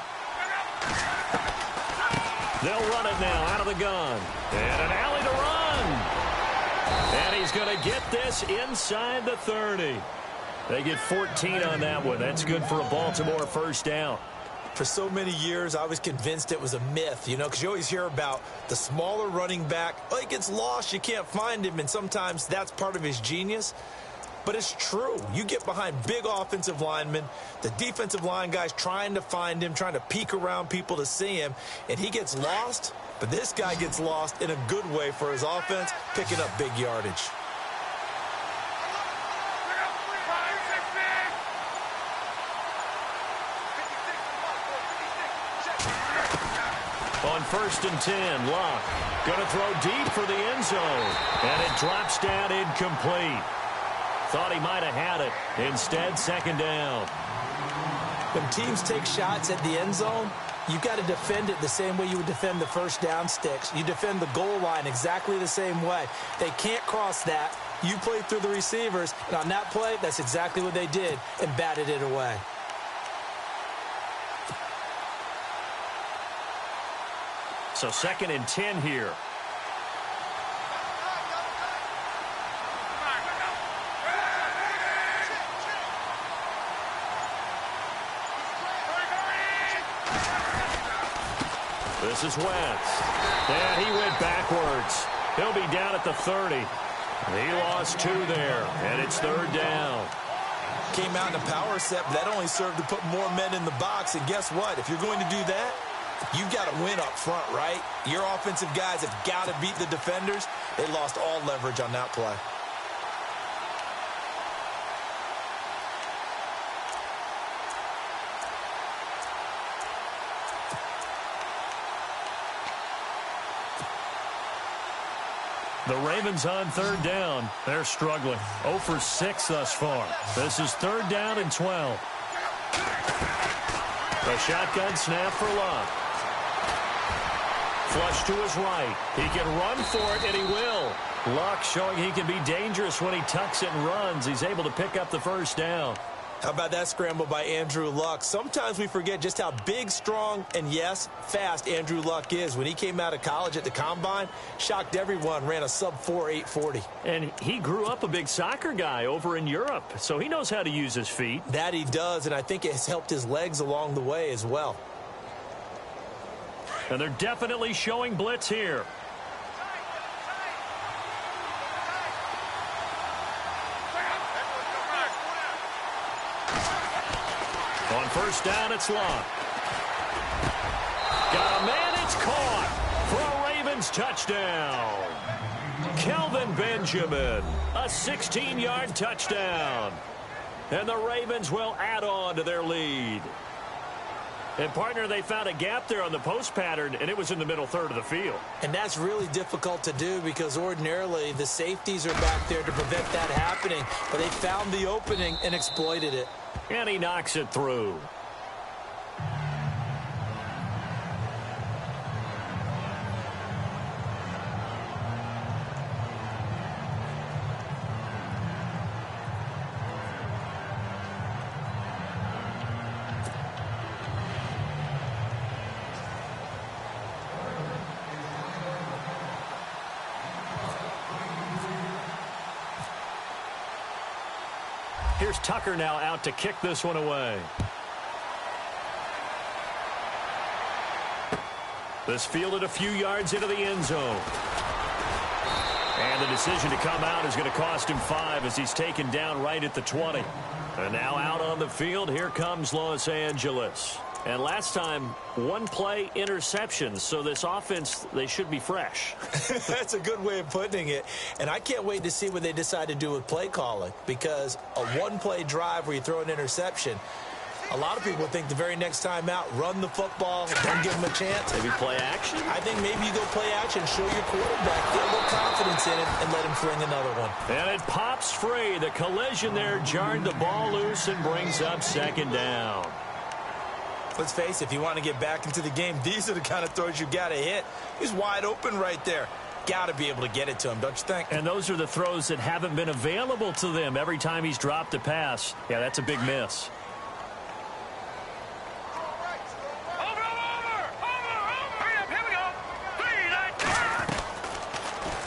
They'll run it now out of the gun. And an alley to run. And he's going to get this inside the 30. They get 14 on that one. That's good for a Baltimore first down. For so many years, I was convinced it was a myth, you know, because you always hear about the smaller running back. Oh, he gets lost, you can't find him, and sometimes that's part of his genius. But it's true. You get behind big offensive linemen, the defensive line guys trying to find him, trying to peek around people to see him, and he gets lost. But this guy gets lost in a good way for his offense, picking up big yardage. On 1st and 10, Luck going to throw deep for the end zone, and it drops down incomplete. Thought he might have had it. Instead, second down. When teams take shots at the end zone, you've got to defend it the same way you would defend the first down sticks. You defend the goal line exactly the same way. They can't cross that. You play through the receivers, and on that play, that's exactly what they did and batted it away. So 2nd and 10 here. This is Wentz. And he went backwards. He'll be down at the 30. He lost 2 there, and it's 3rd down. Came out in a power set, but that only served to put more men in the box. And guess what? If you're going to do that, you've got to win up front, right? Your offensive guys have got to beat the defenders. They lost all leverage on that play. The Ravens on 3rd down. They're struggling. 0 for 6 thus far. This is 3rd down and 12. A shotgun snap for Luck. Flush to his right. He can run for it, and he will. Luck showing he can be dangerous when he tucks it and runs. He's able to pick up the first down. How about that scramble by Andrew Luck? Sometimes we forget just how big, strong, and, yes, fast Andrew Luck is. When he came out of college at the Combine, shocked everyone, ran a sub-4 840. And he grew up a big soccer guy over in Europe, so he knows how to use his feet. That he does, and I think it has helped his legs along the way as well. And they're definitely showing blitz here. On 1st down, it's Luck. Got a man, it's caught for a Ravens touchdown. Kelvin Benjamin, a 16-yard touchdown. And the Ravens will add on to their lead. And, partner, they found a gap there on the post pattern, and it was in the middle third of the field. And that's really difficult to do because ordinarily the safeties are back there to prevent that happening. But they found the opening and exploited it. And he knocks it through. Here's Tucker now out to kick this one away. This fielded a few yards into the end zone. And the decision to come out is going to cost him 5 as he's taken down right at the 20. And now out on the field, here comes Los Angeles. And last time, one play interceptions. So this offense, they should be fresh. That's a good way of putting it. And I can't wait to see what they decide to do with play calling, because a one-play drive where you throw an interception, a lot of people think the very next time out, run the football, don't give them a chance. Maybe play action? I think maybe you go play action, show your quarterback, get a little confidence in it, and let him fling another one. And it pops free. The collision there jarred the ball loose and brings up second down. Let's face it, if you want to get back into the game, these are the kind of throws you got to hit. He's wide open right there. Got to be able to get it to him, don't you think? And those are the throws that haven't been available to them every time he's dropped a pass. Yeah, that's a big miss.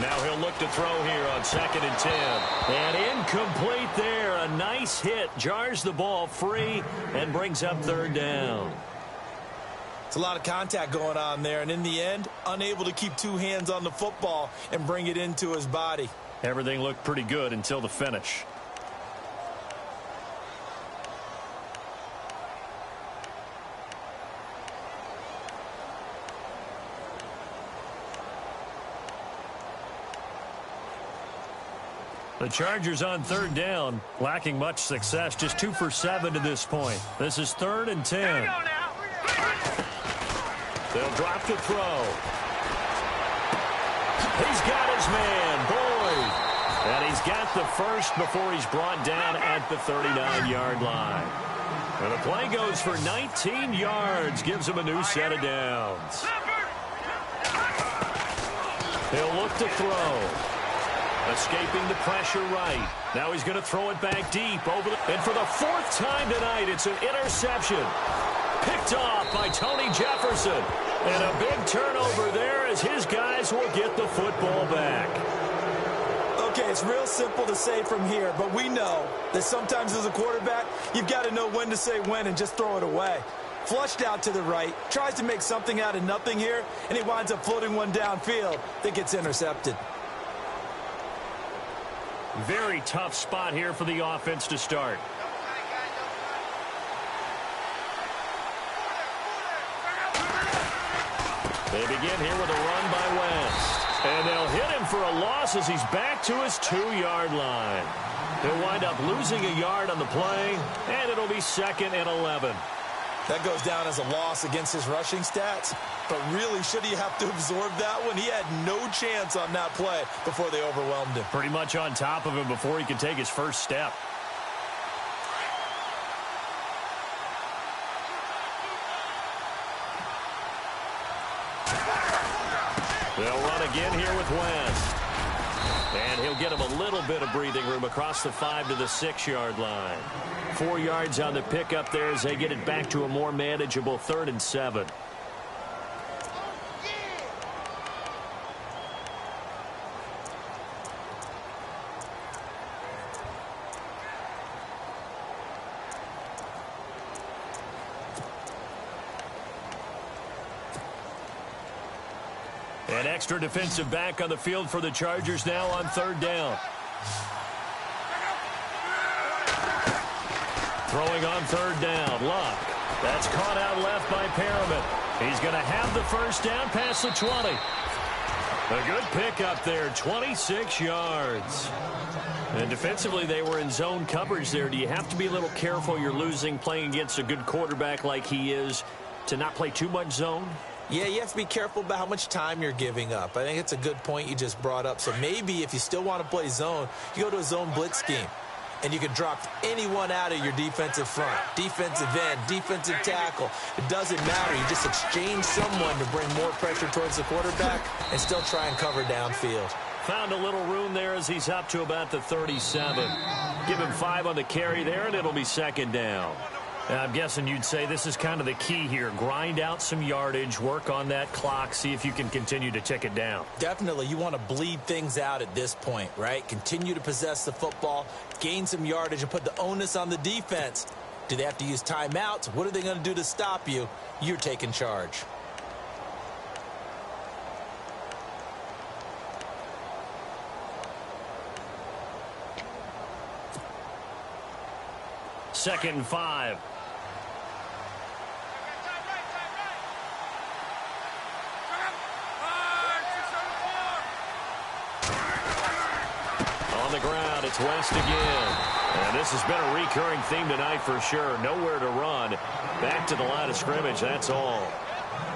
Now he'll look to throw here on 2nd and 10. And incomplete there. A nice hit. Jars the ball free and brings up 3rd down. It's a lot of contact going on there. And in the end, unable to keep 2 hands on the football and bring it into his body. Everything looked pretty good until the finish. The Chargers on 3rd down, lacking much success, just 2 for 7 to this point. This is 3rd and 10. They'll drop to throw. He's got his man, Boyd. And he's got the first before he's brought down at the 39-yard line. And the play goes for 19 yards, gives him a new set of downs. He'll look to throw. Escaping the pressure right. Now he's going to throw it back deep. And for the 4th time tonight, it's an interception. Picked off by Tony Jefferson. And a big turnover there as his guys will get the football back. Okay, it's real simple to say from here, but we know that sometimes as a quarterback, you've got to know when to say when and just throw it away. Flushed out to the right, tries to make something out of nothing here, and he winds up floating one downfield that gets intercepted. Very tough spot here for the offense to start. They begin here with a run by West. And they'll hit him for a loss as he's back to his 2-yard line. They'll wind up losing a yard on the play, and it'll be 2nd and 11. That goes down as a loss against his rushing stats. But really, should he have to absorb that one? He had no chance on that play before they overwhelmed him. Pretty much on top of him before he could take his first step. They'll run again here with West. And he'll get him a little bit of breathing room across the 5 to the 6-yard line. 4 yards on the pickup there as they get it back to a more manageable 3rd and 7. An extra defensive back on the field for the Chargers now on 3rd down. Throwing on 3rd down, Luck. That's caught out left by Perriman. He's going to have the first down past the 20. A good pickup there, 26 yards. And defensively, they were in zone coverage there. Do you have to be a little careful? You're losing playing against a good quarterback like he is to not play too much zone? Yeah, you have to be careful about how much time you're giving up. I think it's a good point you just brought up. So maybe if you still want to play zone, you go to a zone blitz scheme. And you can drop anyone out of your defensive front, defensive end, defensive tackle. It doesn't matter. You just exchange someone to bring more pressure towards the quarterback and still try and cover downfield. Found a little room there as he's up to about the 37. Give him 5 on the carry there, and it'll be 2nd down. I'm guessing you'd say this is kind of the key here. Grind out some yardage, work on that clock, see if you can continue to tick it down. Definitely. You want to bleed things out at this point, right? Continue to possess the football, gain some yardage, and put the onus on the defense. Do they have to use timeouts? What are they going to do to stop you? You're taking charge. Second and 5. the ground. It's West again. And this has been a recurring theme tonight for sure. Nowhere to run. Back to the line of scrimmage, that's all.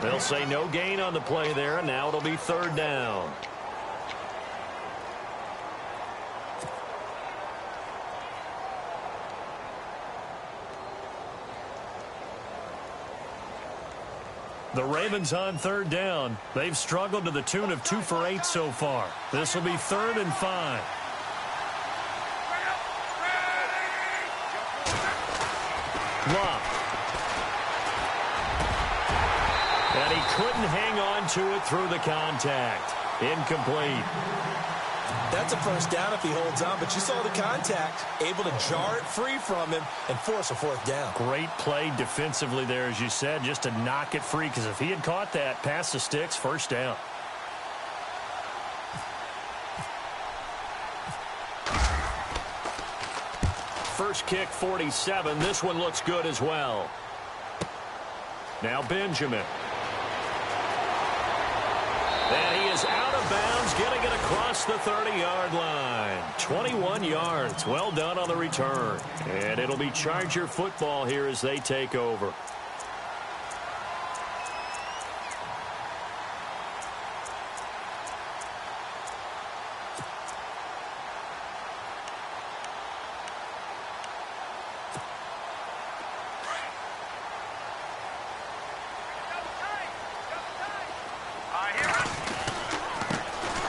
They'll say no gain on the play there, and now it'll be third down. The Ravens on third down. They've struggled to the tune of 2 for 8 so far. This will be 3rd and 5. Luck. And he couldn't hang on to it through the contact. Incomplete. That's a first down if he holds on, but you saw the contact. Able to jar it free from him and force a 4th down. Great play defensively there, as you said, just to knock it free, because if he had caught that, past the sticks, first down. First kick, 47. This one looks good as well. Now Benjamin. And he is out of bounds, getting it across the 30-yard line. 21 yards. Well done on the return. And it'll be Charger football here as they take over.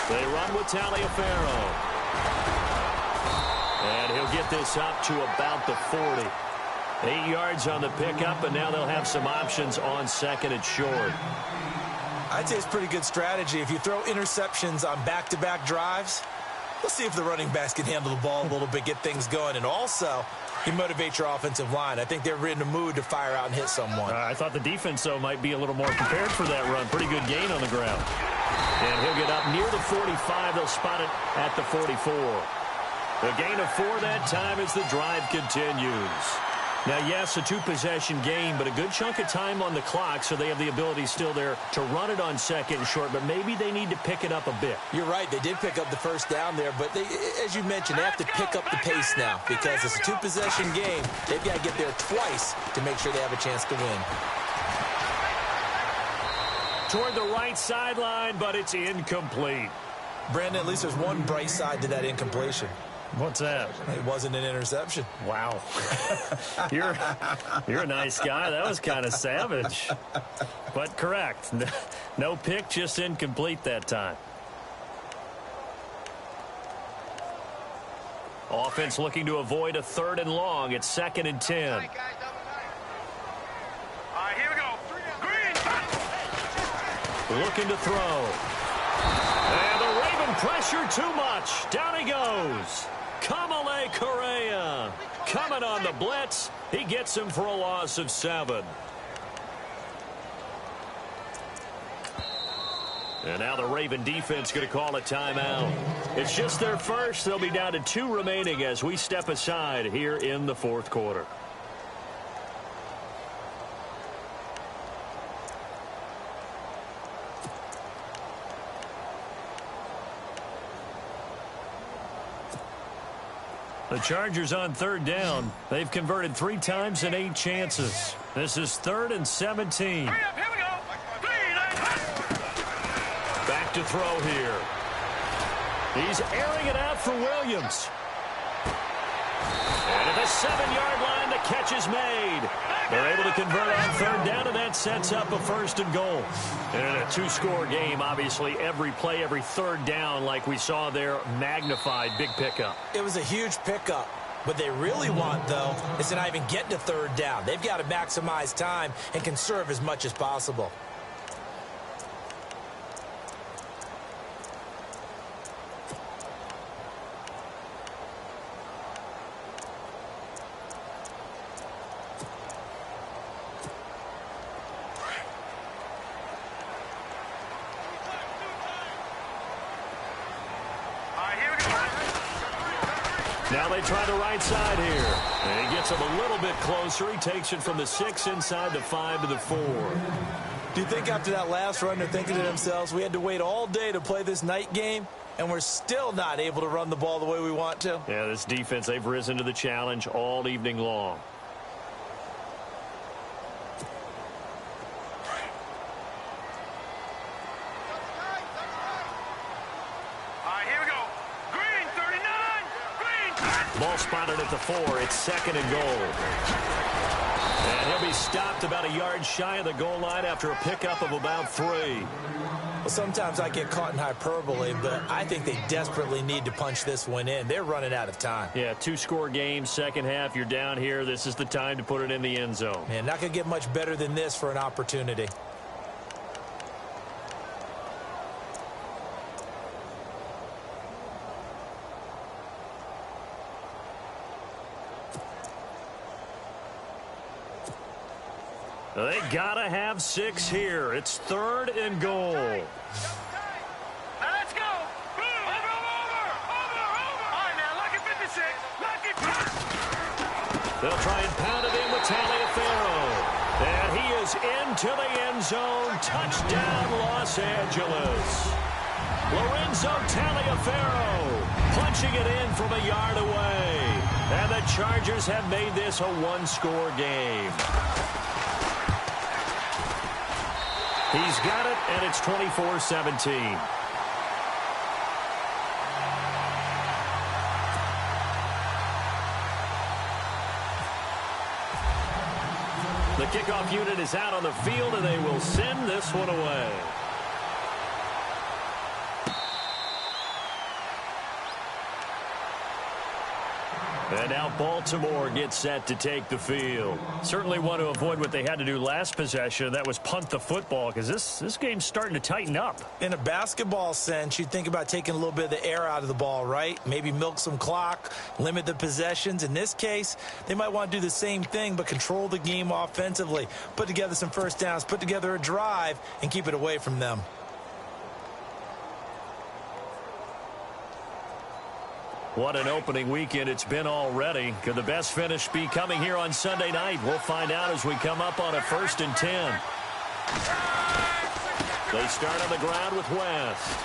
They run with Taliaferro. And he'll get this up to about the 40. 8 yards on the pickup, and now they'll have some options on second and short. I'd say it's pretty good strategy. If you throw interceptions on back-to-back drives, we'll see if the running backs can handle the ball a little bit, get things going. And also, you motivate your offensive line. I think they're in the mood to fire out and hit someone. I thought the defense, though, might be a little more prepared for that run. Pretty good gain on the ground. And he'll get up near the 45. They'll spot it at the 44. The gain of 4 that time as the drive continues. Now, yes, a 2-possession game, but a good chunk of time on the clock, so they have the ability still there to run it on second and short, but maybe they need to pick it up a bit. You're right. They did pick up the first down there, but they, as you mentioned, they have to pick up the pace now because it's a 2-possession game. They've got to get there twice to make sure they have a chance to win. Toward the right sideline, but it's incomplete. Brandon, at least there's one bright side to that incompletion. What's that? It wasn't an interception. Wow. You're a nice guy. That was kind of savage. But correct. No pick, just incomplete that time. Offense looking to avoid a 3rd and long. It's 2nd and 10. All right, here we go. Green. Looking to throw. And the Raven pressure too much. Down he goes. Kamale Correa coming on the blitz. He gets him for a loss of 7. And now the Raven defense going to call a timeout. It's just their first. They'll be down to 2 remaining as we step aside here in the 4th quarter. The Chargers on 3rd down. They've converted 3 times in 8 chances. This is 3rd and 17. Here we go. Back to throw here. He's airing it out for Williams. And at the 7-yard line, the catch is made. They're able to convert on 3rd down, and that sets up a 1st and goal. And in a 2-score game, obviously, every play, every 3rd down, like we saw there, magnified, big pickup. It was a huge pickup. What they really want, though, is to not even get to 3rd down. They've got to maximize time and conserve as much as possible. Now they try the right side here. And he gets him a little bit closer. He takes it from the 6 inside the 5 to the 4. Do you think after that last run they're thinking to themselves, we had to wait all day to play this night game? and we're still not able to run the ball the way we want to. Yeah, this defense, they've risen to the challenge all evening long. Ball spotted at the 4. It's 2nd and goal. And he'll be stopped about a yard shy of the goal line after a pickup of about 3. Well, sometimes I get caught in hyperbole, but I think they desperately need to punch this one in. They're running out of time. Yeah, 2-score game, second half. You're down here. This is the time to put it in the end zone. Man, not going to get much better than this for an opportunity. They gotta have 6 here. It's 3rd and goal. Now let's go. Over. All right, now, lucky 56. Lucky 56. They'll try and pound it in with Taliaferro. And he is into the end zone. Touchdown, Los Angeles. Lorenzo Taliaferro punching it in from a yard away. And the Chargers have made this a 1-score game. He's got it, and it's 24-17. The kickoff unit is out on the field, and they will send this one away. And now Baltimore gets set to take the field. Certainly want to avoid what they had to do last possession. That was punt the football, because this game's starting to tighten up. In a basketball sense, you think about taking a little bit of the air out of the ball, right? Maybe milk some clock, limit the possessions. In this case, they might want to do the same thing, but control the game offensively. Put together some first downs, put together a drive, and keep it away from them. What an opening weekend it's been already. Could the best finish be coming here on Sunday night? We'll find out as we come up on a 1st and 10. They start on the ground with West.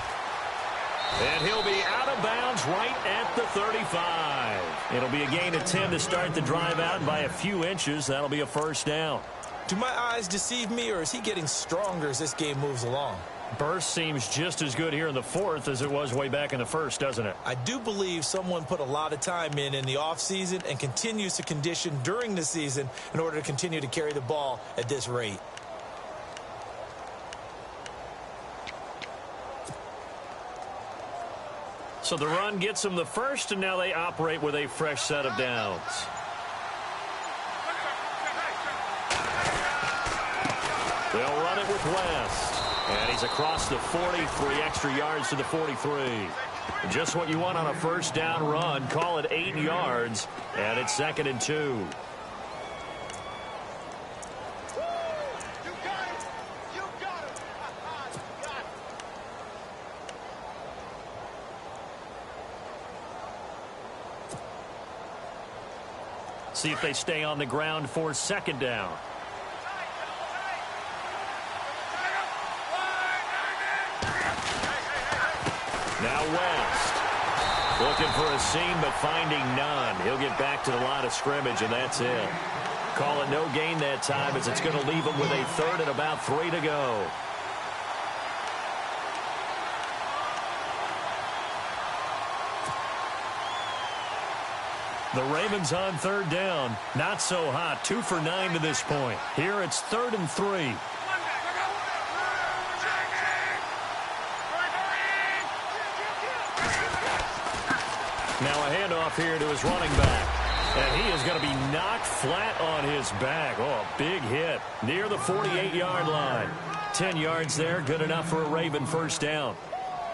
And he'll be out of bounds right at the 35. It'll be a gain of 10 to start the drive out, and by a few inches, that'll be a first down. Do my eyes deceive me, or is he getting stronger as this game moves along? Burst seems just as good here in the 4th as it was way back in the 1st, doesn't it? I do believe someone put a lot of time in the offseason and continues to condition during the season in order to continue to carry the ball at this rate. So the run gets them the first, and now they operate with a fresh set of downs. They'll run it with West. And he's across the 40, 3 extra yards to the 43. Just what you want on a first down run. Call it 8 yards, and it's 2nd and 2. See if they stay on the ground for 2nd down. Now West, looking for a seam but finding none. He'll get back to the line of scrimmage, and that's it. Call it no gain that time, as it's going to leave him with a 3rd and about 3 to go. The Ravens on 3rd down. Not so hot. 2 for 9 to this point. Here it's 3rd and 3. Now a handoff here to his running back. And he is going to be knocked flat on his back. Oh, a big hit near the 48-yard line. 10 yards there, good enough for a Raven first down.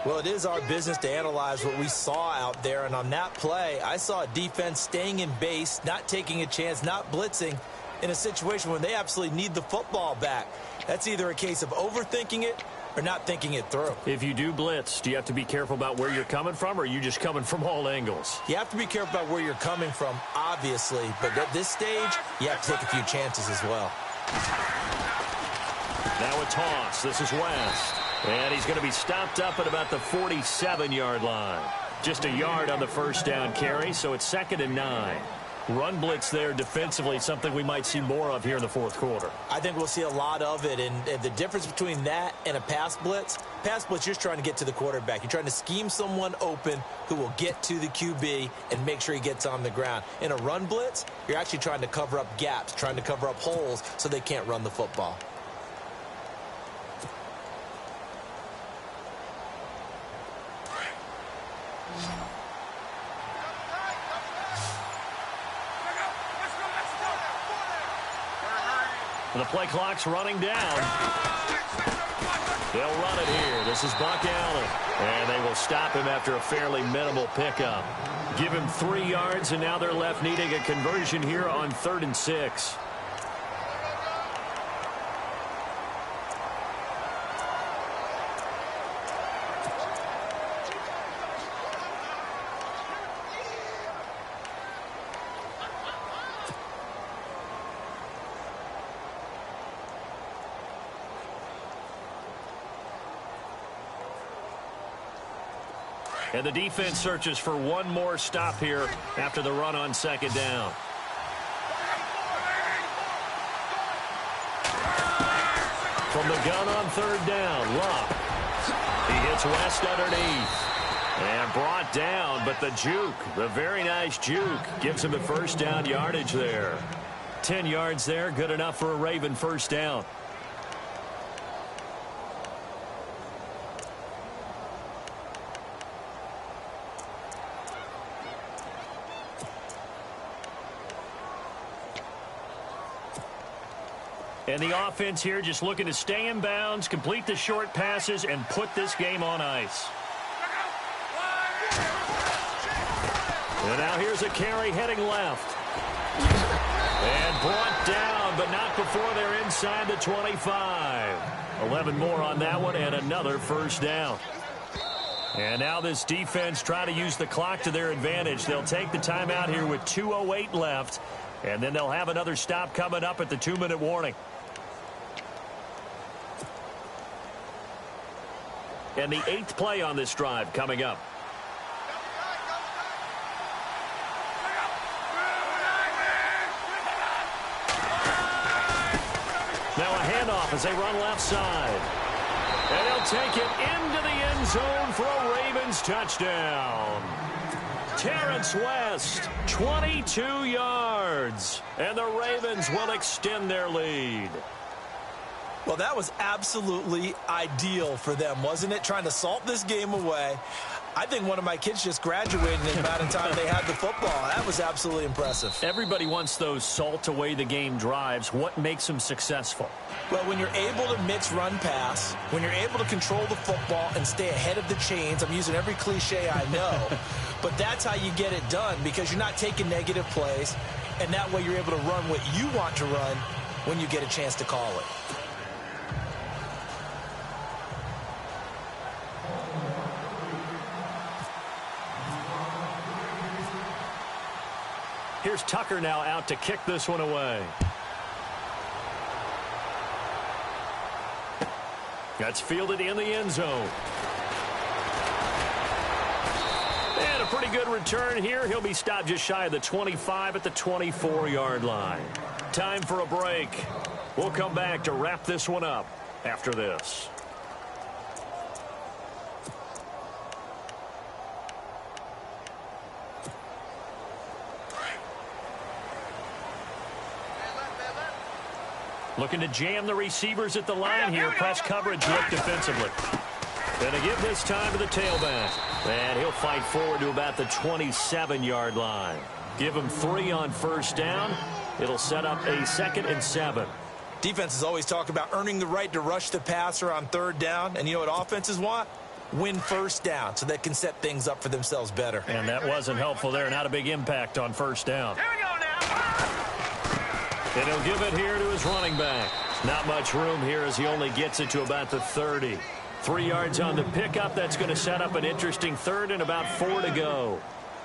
Well, it is our business to analyze what we saw out there. And on that play, I saw a defense staying in base, not taking a chance, not blitzing in a situation where they absolutely need the football back. That's either a case of overthinking it or not thinking it through. If you do blitz, do you have to be careful about where you're coming from, or are you just coming from all angles? You have to be careful about where you're coming from, obviously. But at this stage, you have to take a few chances as well. Now a toss. This is West. And he's going to be stopped up at about the 47-yard line. Just a yard on the first down carry, so it's 2nd and 9. Run blitz there defensively, something we might see more of here in the fourth quarter. I think we'll see a lot of it, and the difference between that and a pass blitz, you're just trying to get to the quarterback. You're trying to scheme someone open who will get to the QB and make sure he gets on the ground. In a run blitz, you're actually trying to cover up gaps, trying to cover up holes so they can't run the football. The play clock's running down. They'll run it here. This is Buck Allen. And they will stop him after a fairly minimal pickup. Give him 3 yards, and now they're left needing a conversion here on 3rd and 6. And the defense searches for one more stop here after the run on 2nd down. From the gun on 3rd down, Luck. He hits West underneath. And brought down, but the juke, the very nice juke, gives him the first down yardage there. 10 yards there, good enough for a Raven first down. And the offense here just looking to stay in bounds, complete the short passes, and put this game on ice. And now here's a carry heading left. And brought down, but not before they're inside the 25. 11 more on that one, and another first down. And now this defense trying to use the clock to their advantage. They'll take the timeout here with 2:08 left, and then they'll have another stop coming up at the 2-minute warning. And the 8th play on this drive coming up. Now a handoff as they run left side. And they'll take it into the end zone for a Ravens touchdown. Terrence West, 22 yards. And the Ravens will extend their lead. Well, that was absolutely ideal for them, wasn't it? Trying to salt this game away. I think one of my kids just graduated in the amount of time they had the football. That was absolutely impressive. Everybody wants those salt away the game drives. What makes them successful? Well, when you're able to mix run pass, when you're able to control the football and stay ahead of the chains, I'm using every cliche I know, but that's how you get it done because you're not taking negative plays, and that way you're able to run what you want to run when you get a chance to call it. Here's Tucker now out to kick this one away. That's fielded in the end zone. And a pretty good return here. He'll be stopped just shy of the 25 at the 24-yard line. Time for a break. We'll come back to wrap this one up after this. Looking to jam the receivers at the line here. Press coverage look defensively. And to give this time to the tailback. And he'll fight forward to about the 27-yard line. Give him 3 on first down. It'll set up a 2nd and 7. Defenses always talk about earning the right to rush the passer on 3rd down. And you know what offenses want? Win first down so they can set things up for themselves better. And that wasn't helpful there. Not a big impact on first down. Here we go now. And he'll give it here to his running back. Not much room here as he only gets it to about the 30. 3 yards on the pickup. That's going to set up an interesting 3rd and about 4 to go.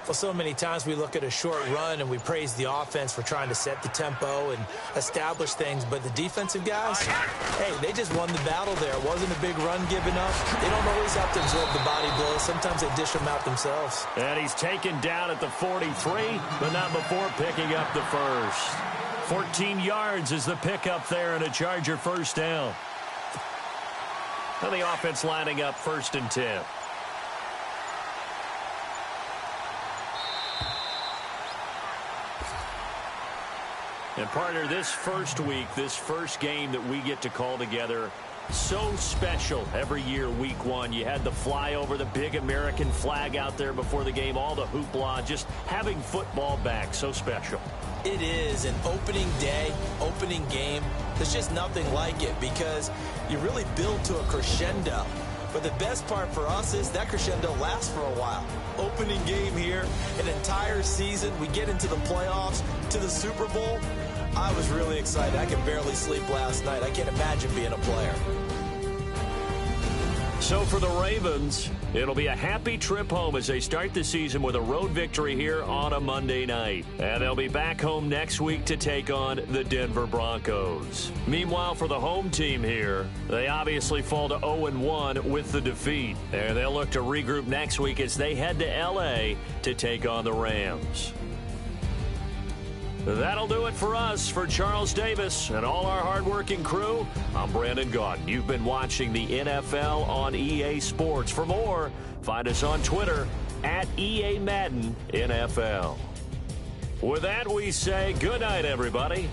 Well, so many times we look at a short run and we praise the offense for trying to set the tempo and establish things, but the defensive guys, hey, they just won the battle there. It wasn't a big run given up. They don't always have to absorb the body blows. Sometimes they dish them out themselves. And he's taken down at the 43, but not before picking up the first. 14 yards is the pickup there and a Charger first down. And the offense lining up 1st and 10. And partner, this first week, this first game that we get to call together, so special every year, week 1. You had the flyover, the big American flag out there before the game, all the hoopla, just having football back, so special. It is an opening day, opening game. There's just nothing like it because you really build to a crescendo. But the best part for us is that crescendo lasts for a while. Opening game here, an entire season. We get into the playoffs, to the Super Bowl. I was really excited. I could barely sleep last night. I can't imagine being a player. So for the Ravens, it'll be a happy trip home as they start the season with a road victory here on a Monday night. And they'll be back home next week to take on the Denver Broncos. Meanwhile, for the home team here, they obviously fall to 0-1 with the defeat. And they'll look to regroup next week as they head to L.A. to take on the Rams. That'll do it for us. For Charles Davis and all our hardworking crew, I'm Brandon Gaudin. You've been watching the NFL on EA Sports. For more, find us on Twitter at EA Madden NFL. With that, we say good night, everybody.